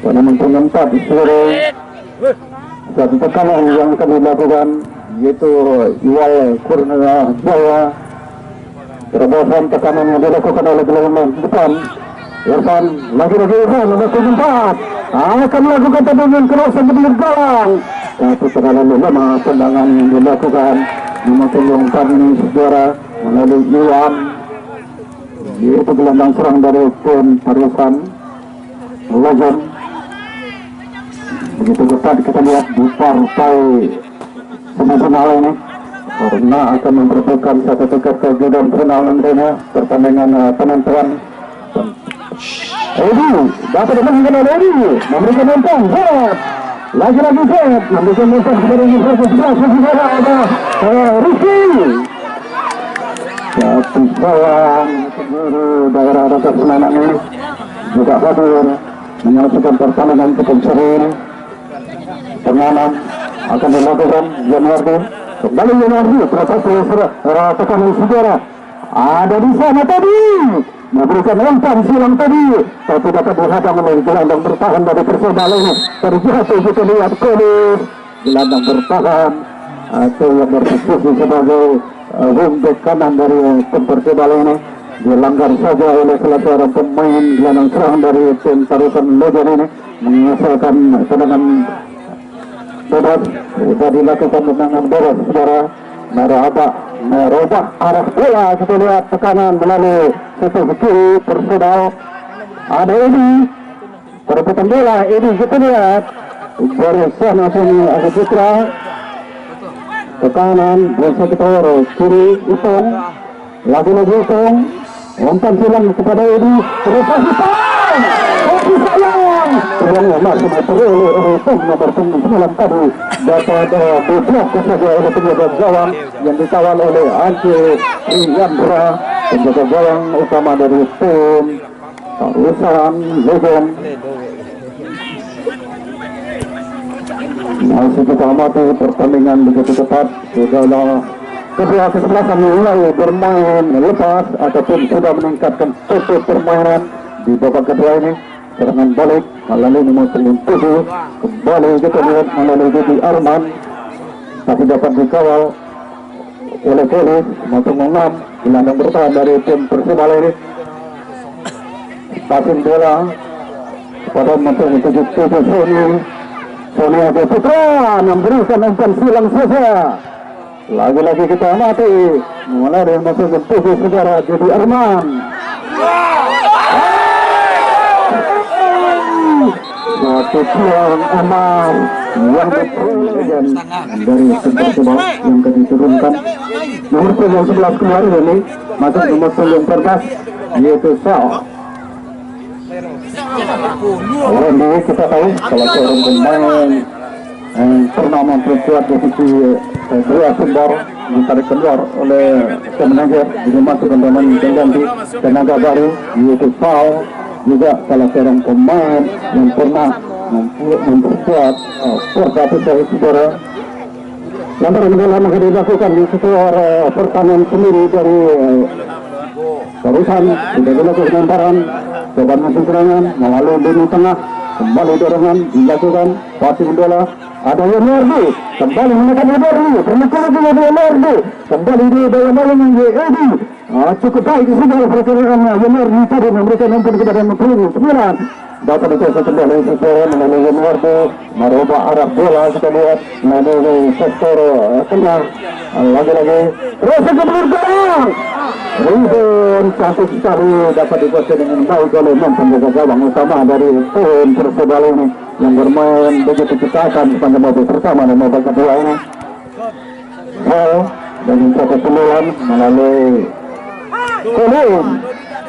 pada nomor punggung 4 di seluruh satu tekanan yang akan dilakukan yaitu Iwal Kurnia Jaya. Terobosan tekanan yang dilakukan oleh gelandang depan Irfan, lagi-lagi Irfan nomor 4 akan melakukan tendangan keras ke pinggir gawang, tapi terlalu lama tendangan yang dilakukan nomor punggung 4 ini saudara melalui Iwan, yaitu gelandang serang dari tim Tarusan Legend. Begitu ketat kita lihat di partai semifinal ini karena akan memperebutkan satu tiket ke judul final nantinya pertandingan penentuan. Edi dapat dimenangkan oleh Edi memberikan umpan lagi-lagi memberikan umpan kepada saudara ada Rizky. Tapi sayang seluruh daerah atas Senayan ini juga hadir menyelesaikan pertandingan cukup sering. Penganan akan dilakukan Januari. Kembali Januari terlepas tekanan saudara ada di sana tadi memberikan umpan silang tadi tapi dapat dihadang oleh gelandang bertahan dari Persebaya ini. Terjatuh kita lihat Kolis gelandang bertahan atau yang berposisi sebagai wingback kanan dari tim Persebaya ini dilanggar saja oleh salah seorang pemain gelandang serang dari tim Tarusan Legend ini menyesuaikan tendangan bebas. Sudah dilakukan tendangan bebas saudara. Merubah arah bola kita lihat tekanan melalui sisi kiri Persebaya ada ini perebutan bola ini kita lihat dari sana sini ada Putra tekanan di sektor kiri Ipong lagi-lagi Ipong umpan silang kepada ini terus Ipong sayang masih diperoleh oleh Ipong nomor 9 tadi dapat diblok saja oleh penjaga gawang yang dikawal oleh Anci Riyandra penjaga gawang utama dari tim Tarusan Legend. Masih kita amati pertandingan begitu cepat sudah kedua kesebelasan mulai bermain lepas ataupun sudah meningkatkan tempo permainan di babak kedua ini. Serangan balik melalui nomor 7 kembali kita lihat melalui Budi Arman tapi dapat dikawal oleh Kolis nomor 6 gelandang bertahan dari tim Persebaya ini. Passing bola pada nomor 7 Sony ada Putra memberikan umpan silang saja Lagi-lagi kita amati mulai dari masuk ke tubuh saudara Jody Arman. Satu pulang aman yang berkelanjutan dari Persebaya yang tadi diturunkan. Nomor 11 kemarin ini masuk nomor 14 yaitu Sao. Ini kita tahu salah seorang pemain yang pernah memperkuat posisi kedua Sumbar ditarik keluar oleh manajer dimasukkan dengan pengganti tenaga baru yaitu Sao, juga salah seorang pemain yang pernah memperkuat Porta Pesai Saudara. Lantaran dalam akan dilakukan di sekitar pertahanan sendiri dari Terusan sudah dilakukan lemparan coba masuk serangan melalui lini tengah, kembali dorongan dilakukan passing bola. Ada Yonardi kembali menekan Yonardi, permukaan dengan Yonardi kembali di dalam malam Edi. Cukup baik sudah perkiraannya Yonardi tadi memberikan umpan kepada Mukri 9. Dapat itu kembali sesuai melalui Yonardi merubah arah bola, kita lihat melalui sektor tengah. Lagi-lagi terus kembali gol. Rebound cantik sekali dapat dikuasai dengan baik oleh penjaga gawang utama dari tim Persebaya ini yang bermain begitu cekatan sepanjang babak pertama dan babak kedua ini. Dan mencapai peluang melalui Kolin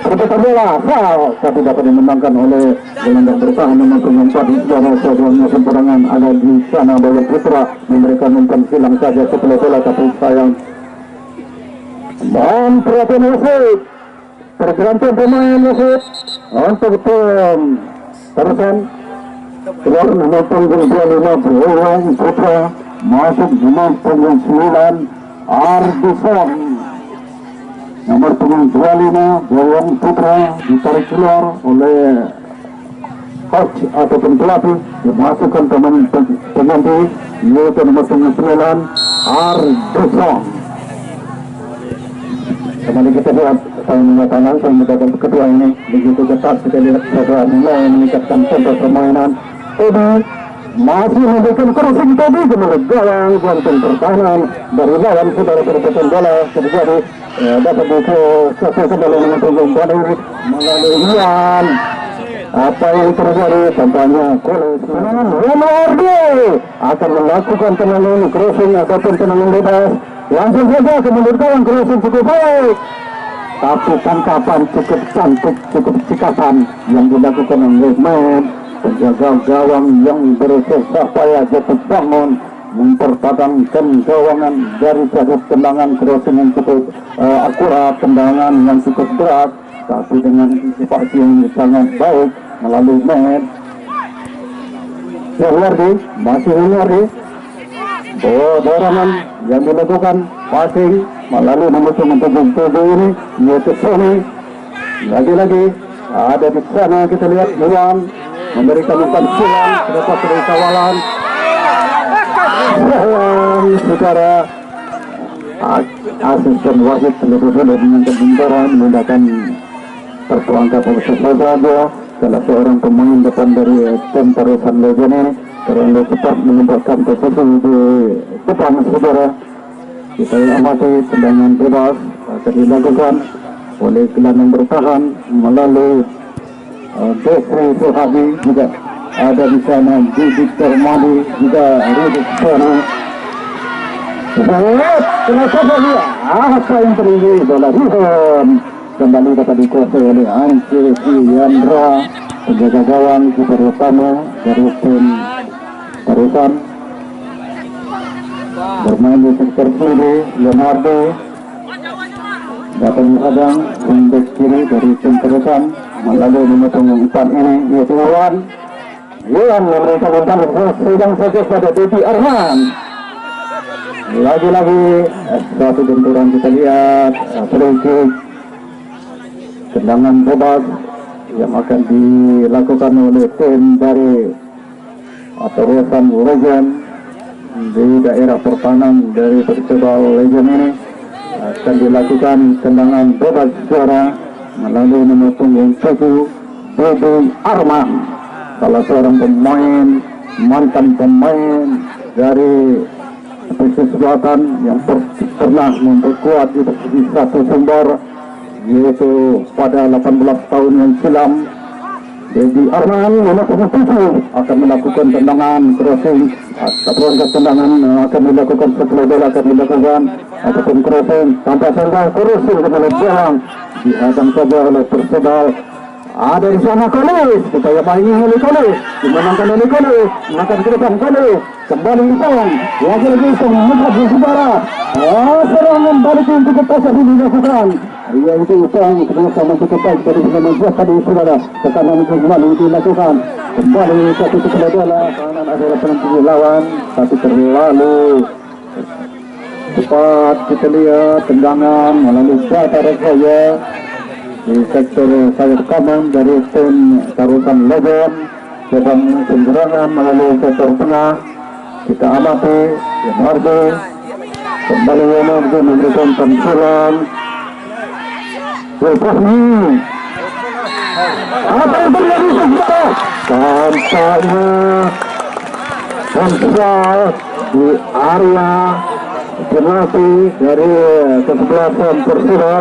perputaran bola foul tapi dapat dimenangkan oleh gelandang bertahan nomor 4 di sebelah saudara sembarangan ada di sana Bayu Putra memberikan umpan silang saja setelah bola tapi sayang. Dan perhatian wasit pergantian pemain wasit untuk tim Terusan keluar nomor punggung 25 Bayu Putra masuk nomor punggung 9 Ardison. Nomor punggung 25 Bayu Putra ditarik keluar oleh coach ataupun pelatih dimasukkan pemain pengganti yaitu nomor punggung 9 Ardison. Kembali kita lihat saya mengatakan saya kedua ini begitu ketat kita lihat saudara mulai meningkatkan tempo permainan. Ini masih memberikan crossing tadi ke gawang jantung pertahanan dari lawan saudara perputaran bola terjadi dapat selesai kembali dengan punggung Badur melalui Ian. Apa yang terjadi tampaknya Ronaldo akan melakukan tendangan crossing ataupun tendangan bebas. Langsung saja kemudian kawan crossing cukup baik tapi tangkapan cukup cantik, cukup cekatan yang dilakukan oleh penjaga gawang yang berusaha payah jatuh bangun mempertahankan gawangan dari satu tendangan crossing yang cukup akurat, tendangan yang cukup berat tapi dengan antisipasi yang sangat baik melalui Yonardi masih Yonardi. Dorongan yang dilakukan passing melalui nomor 7 ini yaitu Sony. Lagi-lagi ada di sana kita lihat Iwan memberikan umpan silang lepas dari kawalan. Secara asisten wasit terlebih dahulu menangkap bentaran menggunakan tertuangkan saja salah seorang pemain depan dari tim Terusan Legend ini terlalu cepat menempatkan posisi di depan saudara. Kita amati tendangan bebas akan dilakukan oleh gelandang bertahan melalui Desri Sohabi, juga ada di sana Didi Termadi, juga Rudi Sona. Kenapa dia? Apa yang terjadi? Bola rebound kembali dapat dikuasai oleh Anci Yandra, penjaga gawang kiper utama dari tim Terusan. Bermain di sektor kiri Leonardo dapat dihadang untuk kiri dari tim Terusan melalui nomor punggung 4 ini yaitu Iwan memberikan umpan sedang saja pada Dedi Arman. Lagi-lagi suatu benturan kita lihat free kick tendangan bebas yang akan dilakukan oleh tim dari Terusan Legend di daerah pertahanan dari Persebaya Legend ini akan dilakukan tendangan bebas suara melalui nomor punggung 7 Dedi Arman, salah seorang pemain mantan pemain dari sisi selatan yang pernah memperkuat di satu sumber, yaitu pada 18 tahun yang silam. Jadi Arman nomor 7 akan melakukan tendangan crossing ataupun tendangan akan dilakukan setelah bola akan dilakukan ataupun crossing tanpa sandal crossing ke dalam belakang dihadang saja oleh Persebal. Ada di sana Kolis, supaya mainin oleh Kolis, dimenangkan oleh Kolis, makan ke depan Kolis, kembali Ipong, lagi-lagi Ipong mengejar di saudara. Serangan balik yang cukup tajam ini dilakukan. Yaitu Ipong bersama cukup baik dari mengejar tadi saudara. Tekanan itu kembali dilakukan. Kembali satu ke bola, kanan adalah penentu lawan, tapi terlalu cepat kita lihat tendangan melalui batar saja di sektor sayap kanan dari tim Tarusan Legend dan penyerangan melalui sektor tengah. Kita amati Leonardo kembali Leonardo memberikan pensilan Wilfahmi. Apa yang terjadi sebentar? Tampaknya konsol di area penalti dari kesebelasan Persira.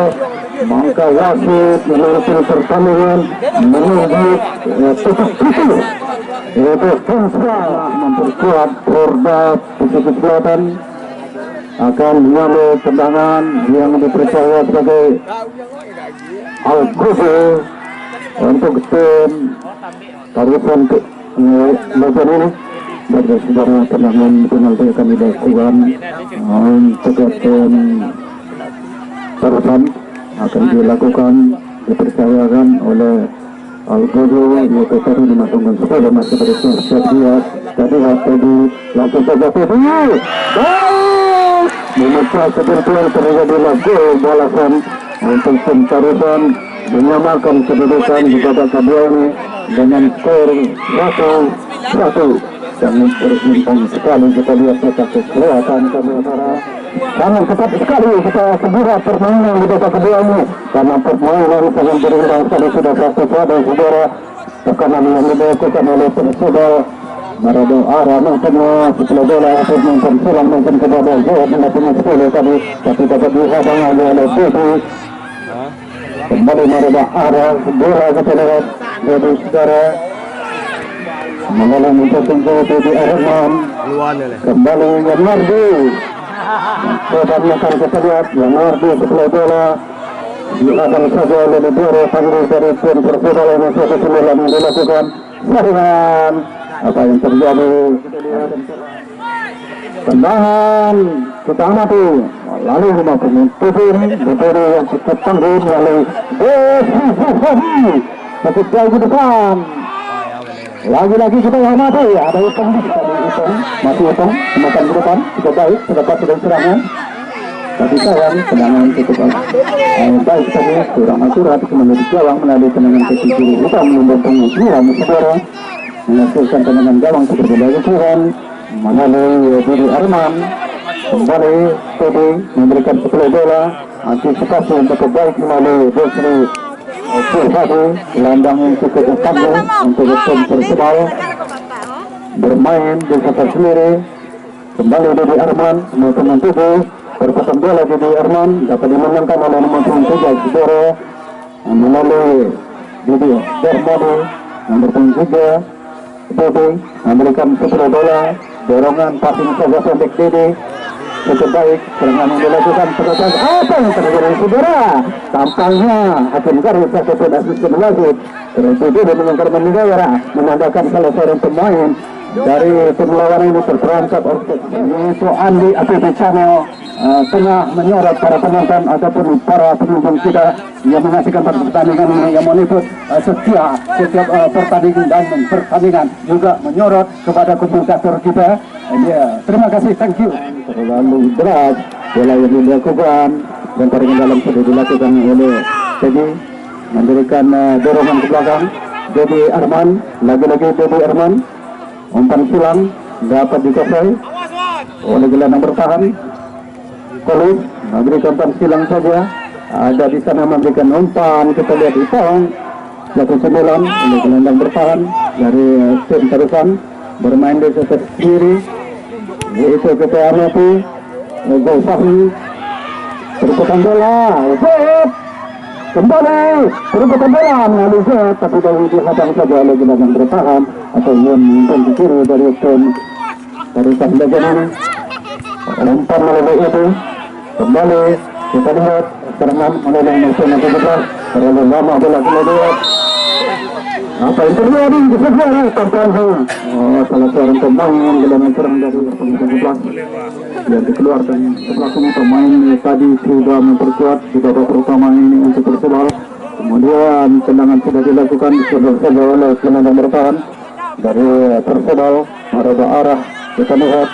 Maka wasit melalui pertandingan menunggu tutup pintu, yaitu Persira memperkuat Porda Pesisir Selatan akan menyambut tendangan yang dipercaya sebagai Al-Qubu untuk tim Tarusan Legend ini. Bagi saudara, tendangan penalti akan dilakukan untuk tim Tarusan akan dilakukan dipercayakan oleh Al-Qubu, yaitu tadi dimasukkan sepeda masih berikut setiap tadi tadi langsung saja tadi baik memecah ketentuan terjadi lagu balasan untuk tim Tarusan menyamakan kedudukan di babak kedua ini dengan skor 1-1. Sangat berimbang sekali kita lihat kita kelihatan kamera. Sangat ketat sekali kita segera permainan di babak kedua ini karena permainan sangat berimbang sekali sudah 1-1 dan saudara tekanan yang dilakukan oleh Persebal Marado arah mungkinnya setelah bola untuk mungkin silang mungkin kepada jawab melakukan 10 tadi tapi dapat dihadang oleh Bibi. Kembali Marado arah bola kepada jadi saudara mengalami tertinggal di Arman kembali Leonardo kebanyakan kita lihat Leonardo setelah bola dihadang saja oleh Leboro panggil dari tim Persebal yang 1-9 yang dilakukan saringan. Apa yang terjadi tendangan kita amati lalu maupun Tufin Leboro yang cukup tangguh melalui cukup jauh ke depan. Lagi-lagi kita amati ada Ipong masih Ipong semakan ke depan sudah baik terdapat sudah serangan tapi sayang tendangan cukup baik tadi kurang akurat kemudian gawang melalui tendangan kaki kiri Ipong membentang dua saudara menghasilkan tendangan gawang seperti lakukan melalui Didi Arman. Kembali Todi memberikan setelah bola antisipasi untuk baik melalui Desri Firhadi gelandang yang cukup tangguh untuk tim Persebal bermain di sekitar sendiri. Kembali Didi Arman teman-teman tubuh berpotong bola Didi Arman dapat dimenangkan oleh nomor 3 Sidoro melalui Didi Dermadi nomor 3 Didi memberikan setelah bola dorongan passing saja pendek Didi cukup baik serangan yang dilakukan terlepas apa yang terjadi saudara tampaknya hakim garis ataupun asisten wasit terjadi dengan Karman Negara menandakan salah seorang pemain dari tim lawan ini terperangkap yaitu Andi APB Channel tengah menyorot para penonton ataupun para penonton kita yang menyaksikan pertandingan ini yang monitor setiap pertandingan dan pertandingan juga menyorot kepada komentator kita. Terima kasih, thank you. Terlalu berat bola yang dilakukan dan taringan dalam sudah dilakukan oleh Teddy memberikan dorongan ke belakang Didi Arman, lagi-lagi Didi Arman umpan silang dapat dikuasai oleh gelandang bertahan Kolis memberikan umpan silang saja ada di sana memberikan umpan kita lihat Ipong 1-9 oleh gelandang bertahan dari tim Tarusan bermain di sekitar kiri yaitu kita amati Ego Safi berputar bola, Zed kembali berputar bola mengalih Zed, tapi dari dihadang saja oleh gelandang bertahan atau yang mungkin di kiri dari tim Tarusan bagian ini. Lempar melalui itu kembali kita lihat serangan melalui musuh 17 terlalu lama bola kemudian apa yang terjadi di sebelah tertentu. Salah seorang pemain gelandang serang dari 17 yang dikeluarkan sebelah sini. Pemain tadi sudah memperkuat di babak pertama ini untuk Persebaya. Kemudian tendangan sudah dilakukan oleh gelandang bertahan dari Persebaya merubah arah. Kita lihat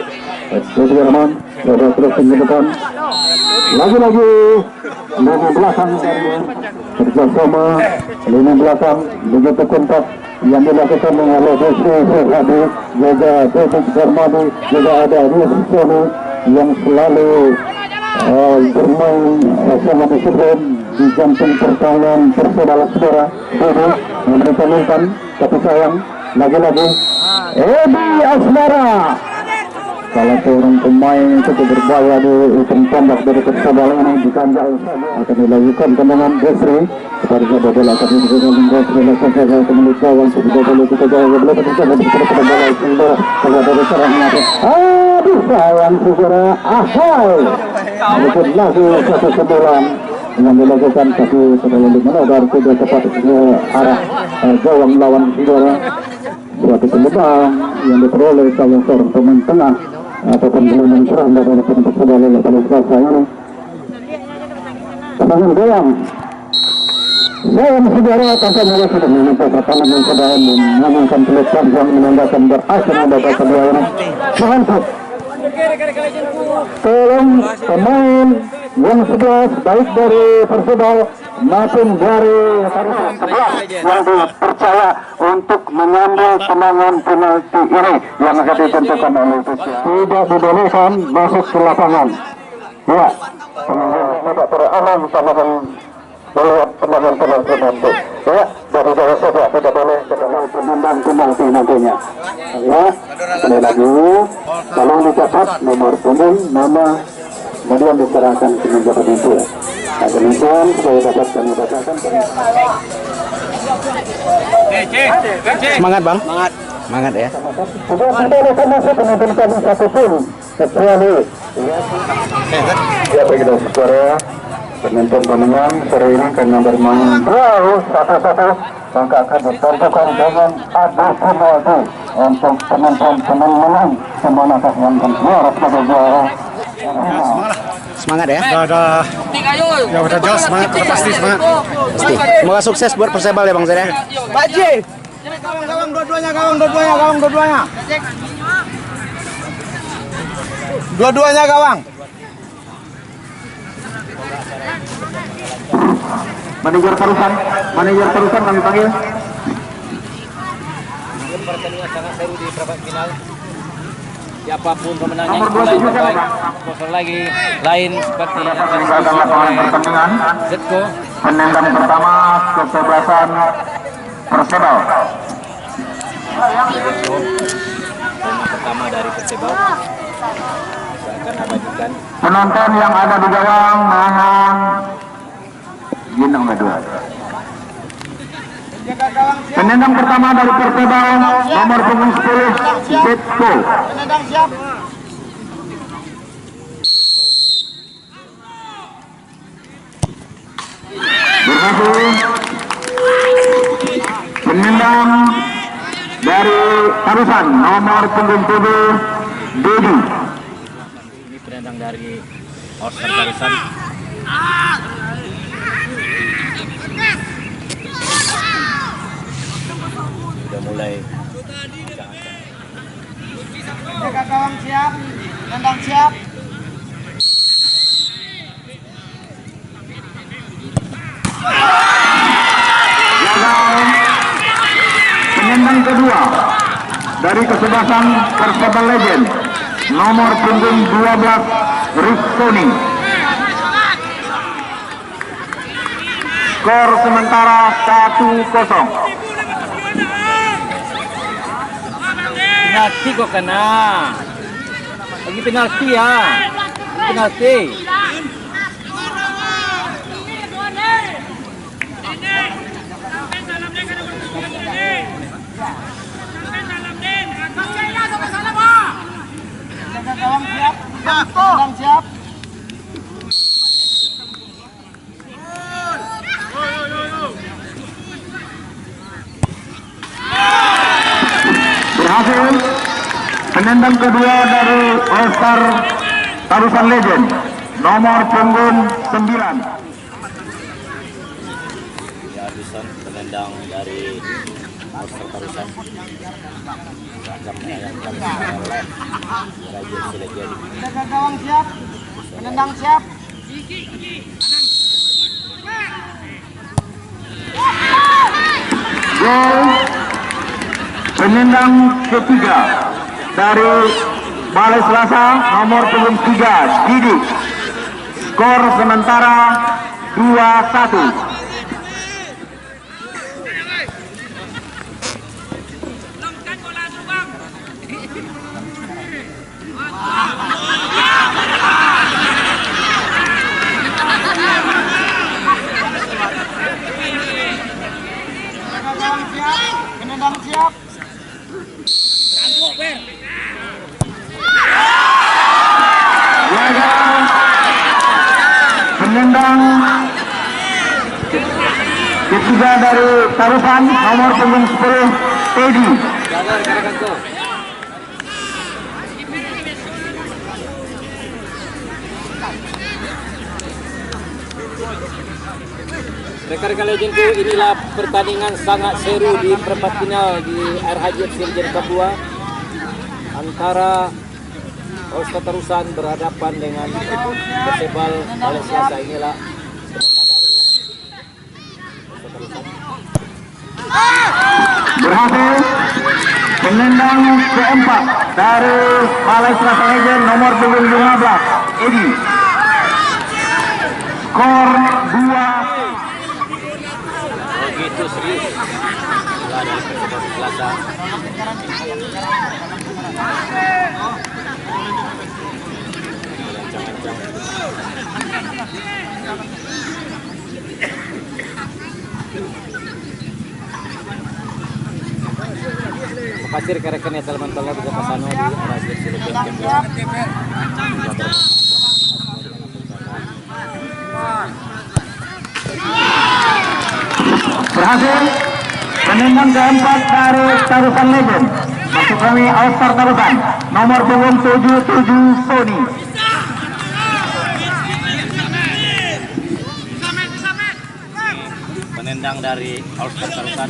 Sudirman sudah terus ke depan, lagi-lagi lini belakang dari kerjasama lini belakang begitu kompak yang dilakukan oleh Desi Hadi, juga Dedik Darmadi, juga ada Rizky yang selalu bermain sama disiplin di jantung pertahanan Persebaya. Saudara Dede memberikan umpan, tapi sayang lagi-lagi Edi Asmara, salah seorang pemain yang cukup berbahaya di ujung tombak dari Persebaya ini dikanjal akan dilakukan tendangan Desri kepada sebuah bola akan dilakukan Desri lakukan saja kemudian gawang sudah boleh kita jauh boleh kita pada bola saudara kalau dari serangnya aduh sayang saudara ahai mungkin lagi satu sebulan yang dilakukan tapi terlalu menodar sudah tepat ke arah gawang lawan saudara. Suatu peluang yang diperoleh salah seorang pemain tengah ataupun gelandang serang dari tim Persebaya pada Selasa ini. Tendangan gawang. Sayang saudara tampaknya sudah meminta tangan yang sedang mengamankan peluang yang menandakan berakhir babak kedua ini. Mantap. Tolong pemain yang 11 baik dari Persebaya maupun dari Tarusan 11 yang dipercaya untuk mengambil tendangan penalti ini yang akan ditentukan oleh Persebaya. Tidak dibolehkan masuk ke lapangan. Ya, tidak beraman sama melihat tendangan penalti nanti. Ya, dari saja tidak boleh penendang penalti nantinya. Ya, sekali lagi tolong dicatat nomor punggung, nama, kemudian diserahkan ke menjabat itu. Nah, demikian saya dapat kami bacakan. Semangat bang, semangat ya. Sudah tidak ada masuk penonton kami satu pun kecuali ya bagi saudara penonton penonton sore ini karena bermain jauh satu-satu maka akan ditentukan dengan adu penalti untuk penonton menang semangat yang keluar sebagai juara. Semangat ya. Udah jauh semangat, pasti semangat. Pasti. Semoga sukses buat Persebaya ya bang Zara. Pak Ji, gawang dua-duanya. Dua-duanya gawang. Manajer Tarusan kami panggil. Pertandingan sangat seru di perempat final. Siapapun pemenangnya Nomor itu 27 lain terbaik. siapa? Kosong lagi lain seperti yang akan Meninggalkan diikuti lapangan oleh pertandingan. Zetko. Penendang pertama kesebelasan Persebaya. Pemain pertama dari Persebaya. Saya akan abadikan. Penonton yang ada di gawang mohon ginang kedua. Penendang pertama dari Persebaya nomor punggung 10 Zetko. Penendang siap. Berhasil. Penendang dari Tarusan nomor punggung 7 Dedi. Ini penendang dari All-Star Tarusan. Sudah mulai Jaga gawang siap. Penendang siap. Penendang kedua dari kesebelasan Persebaya Legend nomor punggung 12 Rizky. Skor sementara 1-0. penalti kok kena. Lagi penalti ya. penalti. Siap. Berhasil penendang kedua dari All Star Tarusan Legend nomor punggung 9. Ya, Bison penendang dari All-Star Tarusan. Akan menayangkan oleh Raja Legend. Jaga gawang siap. Penendang siap. Gol penendang ketiga dari Balai Selasa nomor punggung 3 Didi. Skor sementara 2-1. Jaga gawang siap. Penendang siap. Jaga penendang ketiga dari Tarusan nomor punggung 10 Teddy. Jaga rekan-rekanku. Rekan-rekan Legendku, inilah pertandingan sangat seru di perempat final di Air Haji FC Legend Cup 2 antara All-Star Tarusan berhadapan dengan Persebal Balai Selasa. Inilah penendang dari All-Star Tarusan. Berhasil penendang keempat dari Balai Selasa Legend nomor punggung 15 Edi. Skor 2. Begitu serius bola dari Persebal Selasa. Terima kasih rekan-rekan yang telah menonton bersama Sano di Radio Siloam. Berhasil penendang keempat dari Tarusan Legend. Maksud kami All Star Tarusan nomor punggung 77 Sony. Penendang dari All-Star Tarusan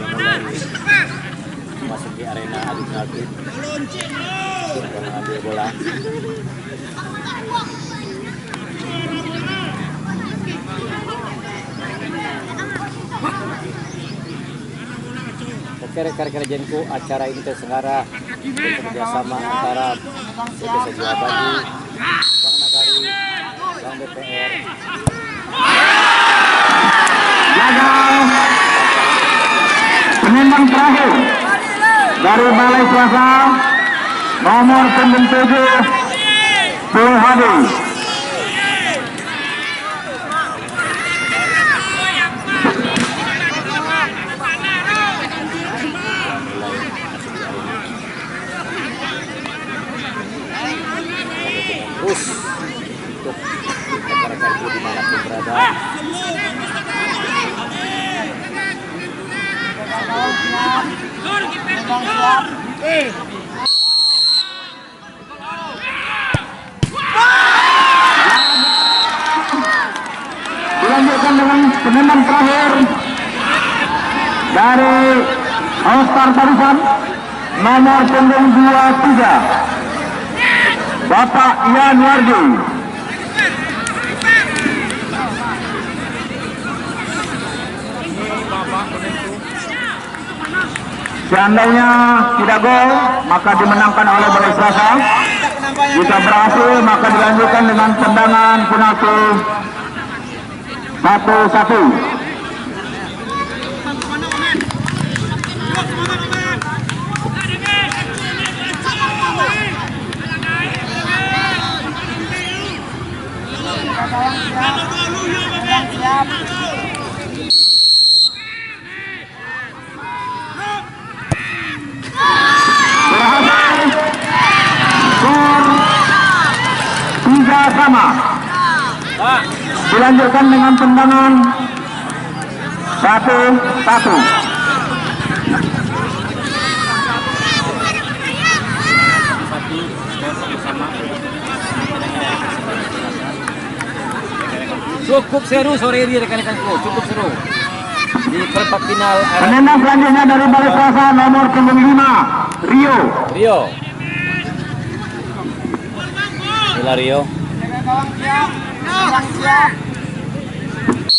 mulai masuk di arena adu penalti dan mengambil bola. Oke rekan-rekan Legendku, acara ini terselenggara bekerjasama antara PT Sejiwa Baju, Bank Nagari, Bank BPR. Gagal. Penendang terakhir dari Balai Selasa nomor punggung 7 Pul Hadi. Terus untuk rekan-rekanku dimanapun berada. Dilanjutkan dengan penendang terakhir dari All Star Tarusan nomor punggung 23 Bapak Ian Wardi. Seandainya tidak gol, maka dimenangkan oleh Balai Selasa. Jika berhasil, maka dilanjutkan dengan tendangan penalti 1-1. Skor 3 sama. Dilanjutkan dengan tendangan 1-1. Cukup seru sore ini rekan-rekanku, cukup seru. Di perempat final Penendang selanjutnya dari Balai Selasa nomor punggung 5, Rio. Rio. Inilah Rio.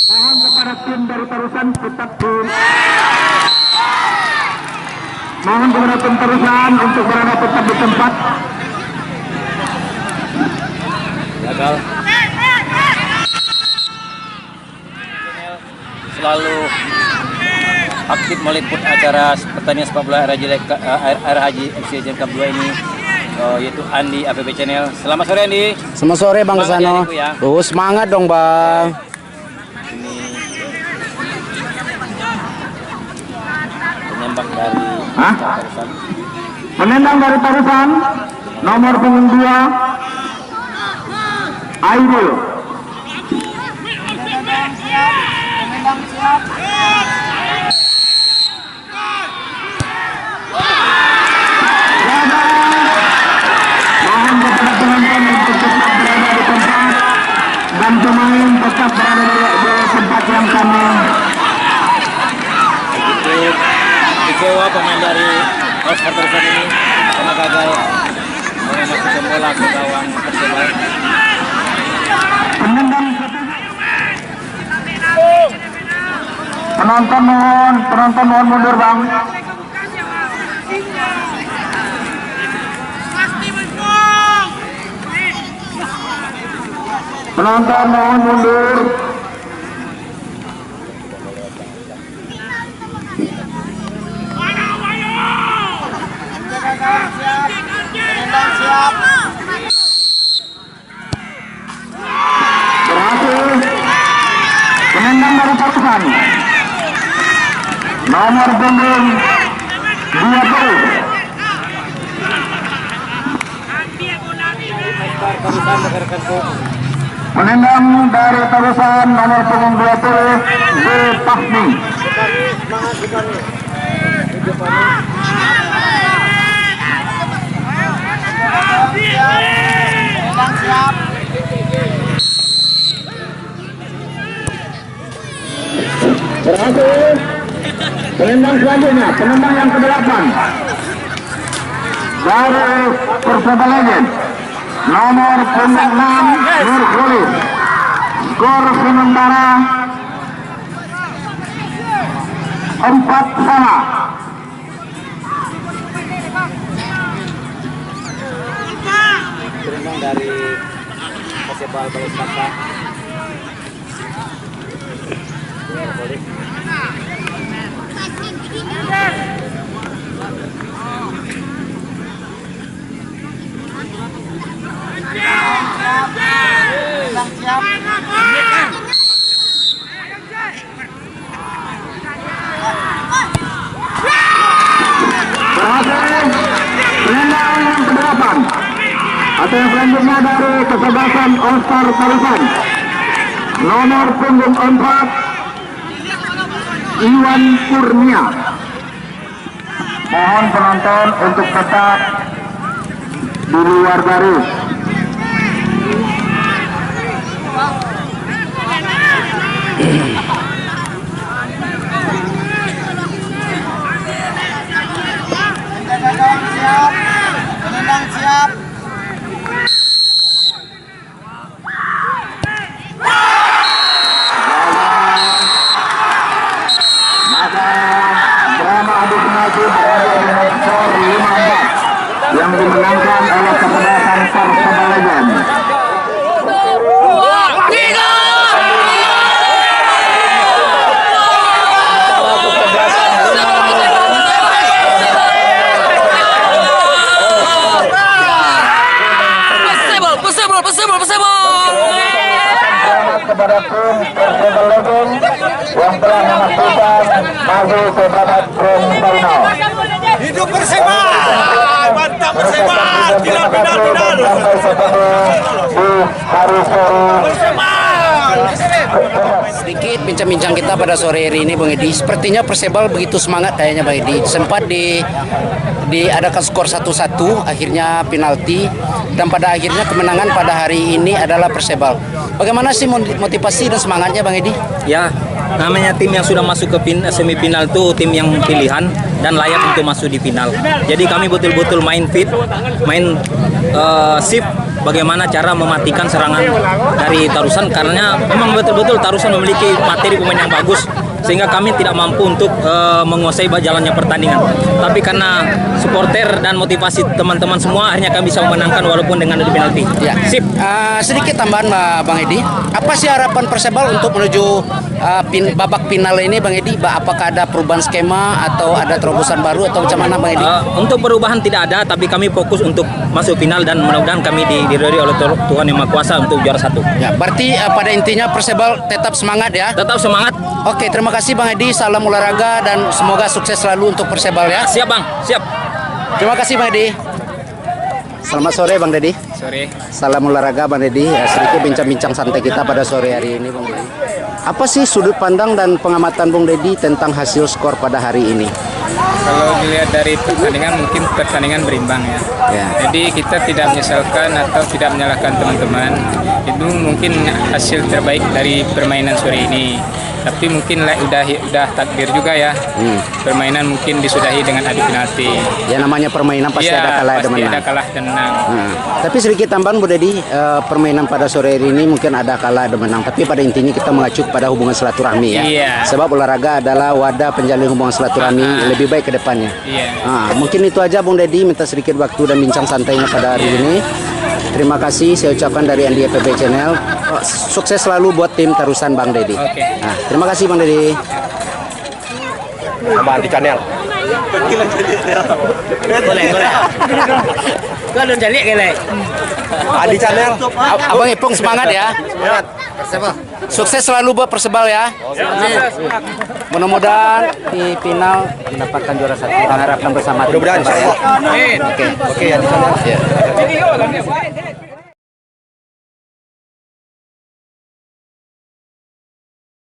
Mohon kepada tim dari Tarusan tetap di mohon kepada tim Tarusan untuk berada tetap di tempat. Gagal. Selalu aktif meliput acara pertandingan sepak bola Air Haji FC Jam Cup 2 ini, yaitu Andi APB Channel. Selamat sore Andi. Selamat sore Bang Kesano. Ya. Semangat dong Bang. Ini penembak dari Tarusan. Penendang dari Tarusan nomor punggung 2, Aidil. Mohon kepada penonton untuk tetap berada di tempat dan pemain tetap berada di tempat yang kami. Kecewa pemain dari Oscar Tarusan ini karena gagal memasukkan bola ke gawang Persebaya. Penendang penonton mohon mundur Bang. Penonton mohon mundur. Berhasil. Penendang dari Tarusan nomor punggung 20. Penendang dari Tarusan nomor punggung 20, Zulfahmi. Berhasil. Penendang selanjutnya, penendang yang ke-8 dari Persebaya Legend nomor punggung 6, Nur Khulis. Skor sementara 4 sama. Penendang dari Persebaya Balai Selasa. Berhasil. Penendang yang ke-8 atau yang selanjutnya dari kesebelasan Oscar Tarusan nomor punggung 4, Iwan Kurnia. Mohon penonton untuk tetap di luar garis. Penendang siap. Maka drama adu penalti berada dengan skor 5-4 yang dimenangkan oleh kesebelasan Persebaya Legend. kepada tim Persebaya Legend yang telah memastikan maju ke babak grand final. Hidup Persema! Mantap Persema! Tidak final. Sampai ketemu di hari sore. Sedikit bincang-bincang kita pada sore hari ini Bang Edi. Sepertinya Persebal begitu semangat kayaknya Bang Edi. Sempat diadakan skor 1-1, akhirnya penalti, dan pada akhirnya kemenangan pada hari ini adalah Persebal. Bagaimana sih motivasi dan semangatnya Bang Edi? Ya, namanya tim yang sudah masuk ke semifinal itu tim yang pilihan dan layak untuk masuk di final. Jadi kami betul-betul main fit, main sip bagaimana cara mematikan serangan dari Tarusan, karena memang betul-betul Tarusan memiliki materi pemain yang bagus sehingga kami tidak mampu untuk menguasai jalannya pertandingan. Tapi karena supporter dan motivasi teman-teman semua, akhirnya kami bisa memenangkan walaupun dengan ada penalti. Ya. Sip. Sedikit tambahan Bang Edi, apa sih harapan Persebal untuk menuju babak final ini Bang Edi? Apakah ada perubahan skema atau ada terobosan baru atau macam mana Bang Edi? Untuk perubahan tidak ada, tapi kami fokus untuk masuk final dan mudah-mudahan kami diridhoi oleh Tuhan Yang Maha Kuasa untuk juara 1. Ya, berarti pada intinya Persebal tetap semangat ya. Tetap semangat. Oke, terima kasih Bang Edi. Salam olahraga dan semoga sukses selalu untuk Persebal ya. Siap Bang, siap. Terima kasih Bang Edi. Selamat sore Bang Dedi. Sore. Salam olahraga Bang Dedi. Sedikit bincang-bincang santai kita pada sore hari ini Bang Dedi. Apa sih sudut pandang dan pengamatan Bang Dedi tentang hasil skor pada hari ini? Kalau dilihat dari pertandingan, mungkin pertandingan berimbang ya. Jadi kita tidak menyesalkan atau tidak menyalahkan teman-teman. Itu mungkin hasil terbaik dari permainan sore ini. Tapi mungkin udah takdir juga ya. Permainan mungkin disudahi dengan adu penalti. Ya namanya permainan pasti ada kalah dan menang. Pasti ada kalah dan menang. Tapi sedikit tambahan Bu Dedi, permainan pada sore hari ini mungkin ada kalah dan menang. Tapi pada intinya kita mengacu pada hubungan silaturahmi ya. Iya. Sebab olahraga adalah wadah penjalin hubungan silaturahmi lebih baik ke depannya. Iya. Mungkin itu aja Bung Dedi, minta sedikit waktu dan bincang santainya pada hari ini. Terima kasih saya ucapkan dari Andi FPB Channel. Sukses selalu buat tim Tarusan Bang Dedi. Oke. Terima kasih Bang Dedi. Tambah di channel. Boleh. Kalau jadi kayak Adi channel. Abang Ipung semangat ya. Semangat. Sukses selalu buat Persebal ya. Mudah-mudahan di final mendapatkan juara 1. Kita harapkan bersama. Mudah-mudahan. Persebal ya. Oke, Adi channel.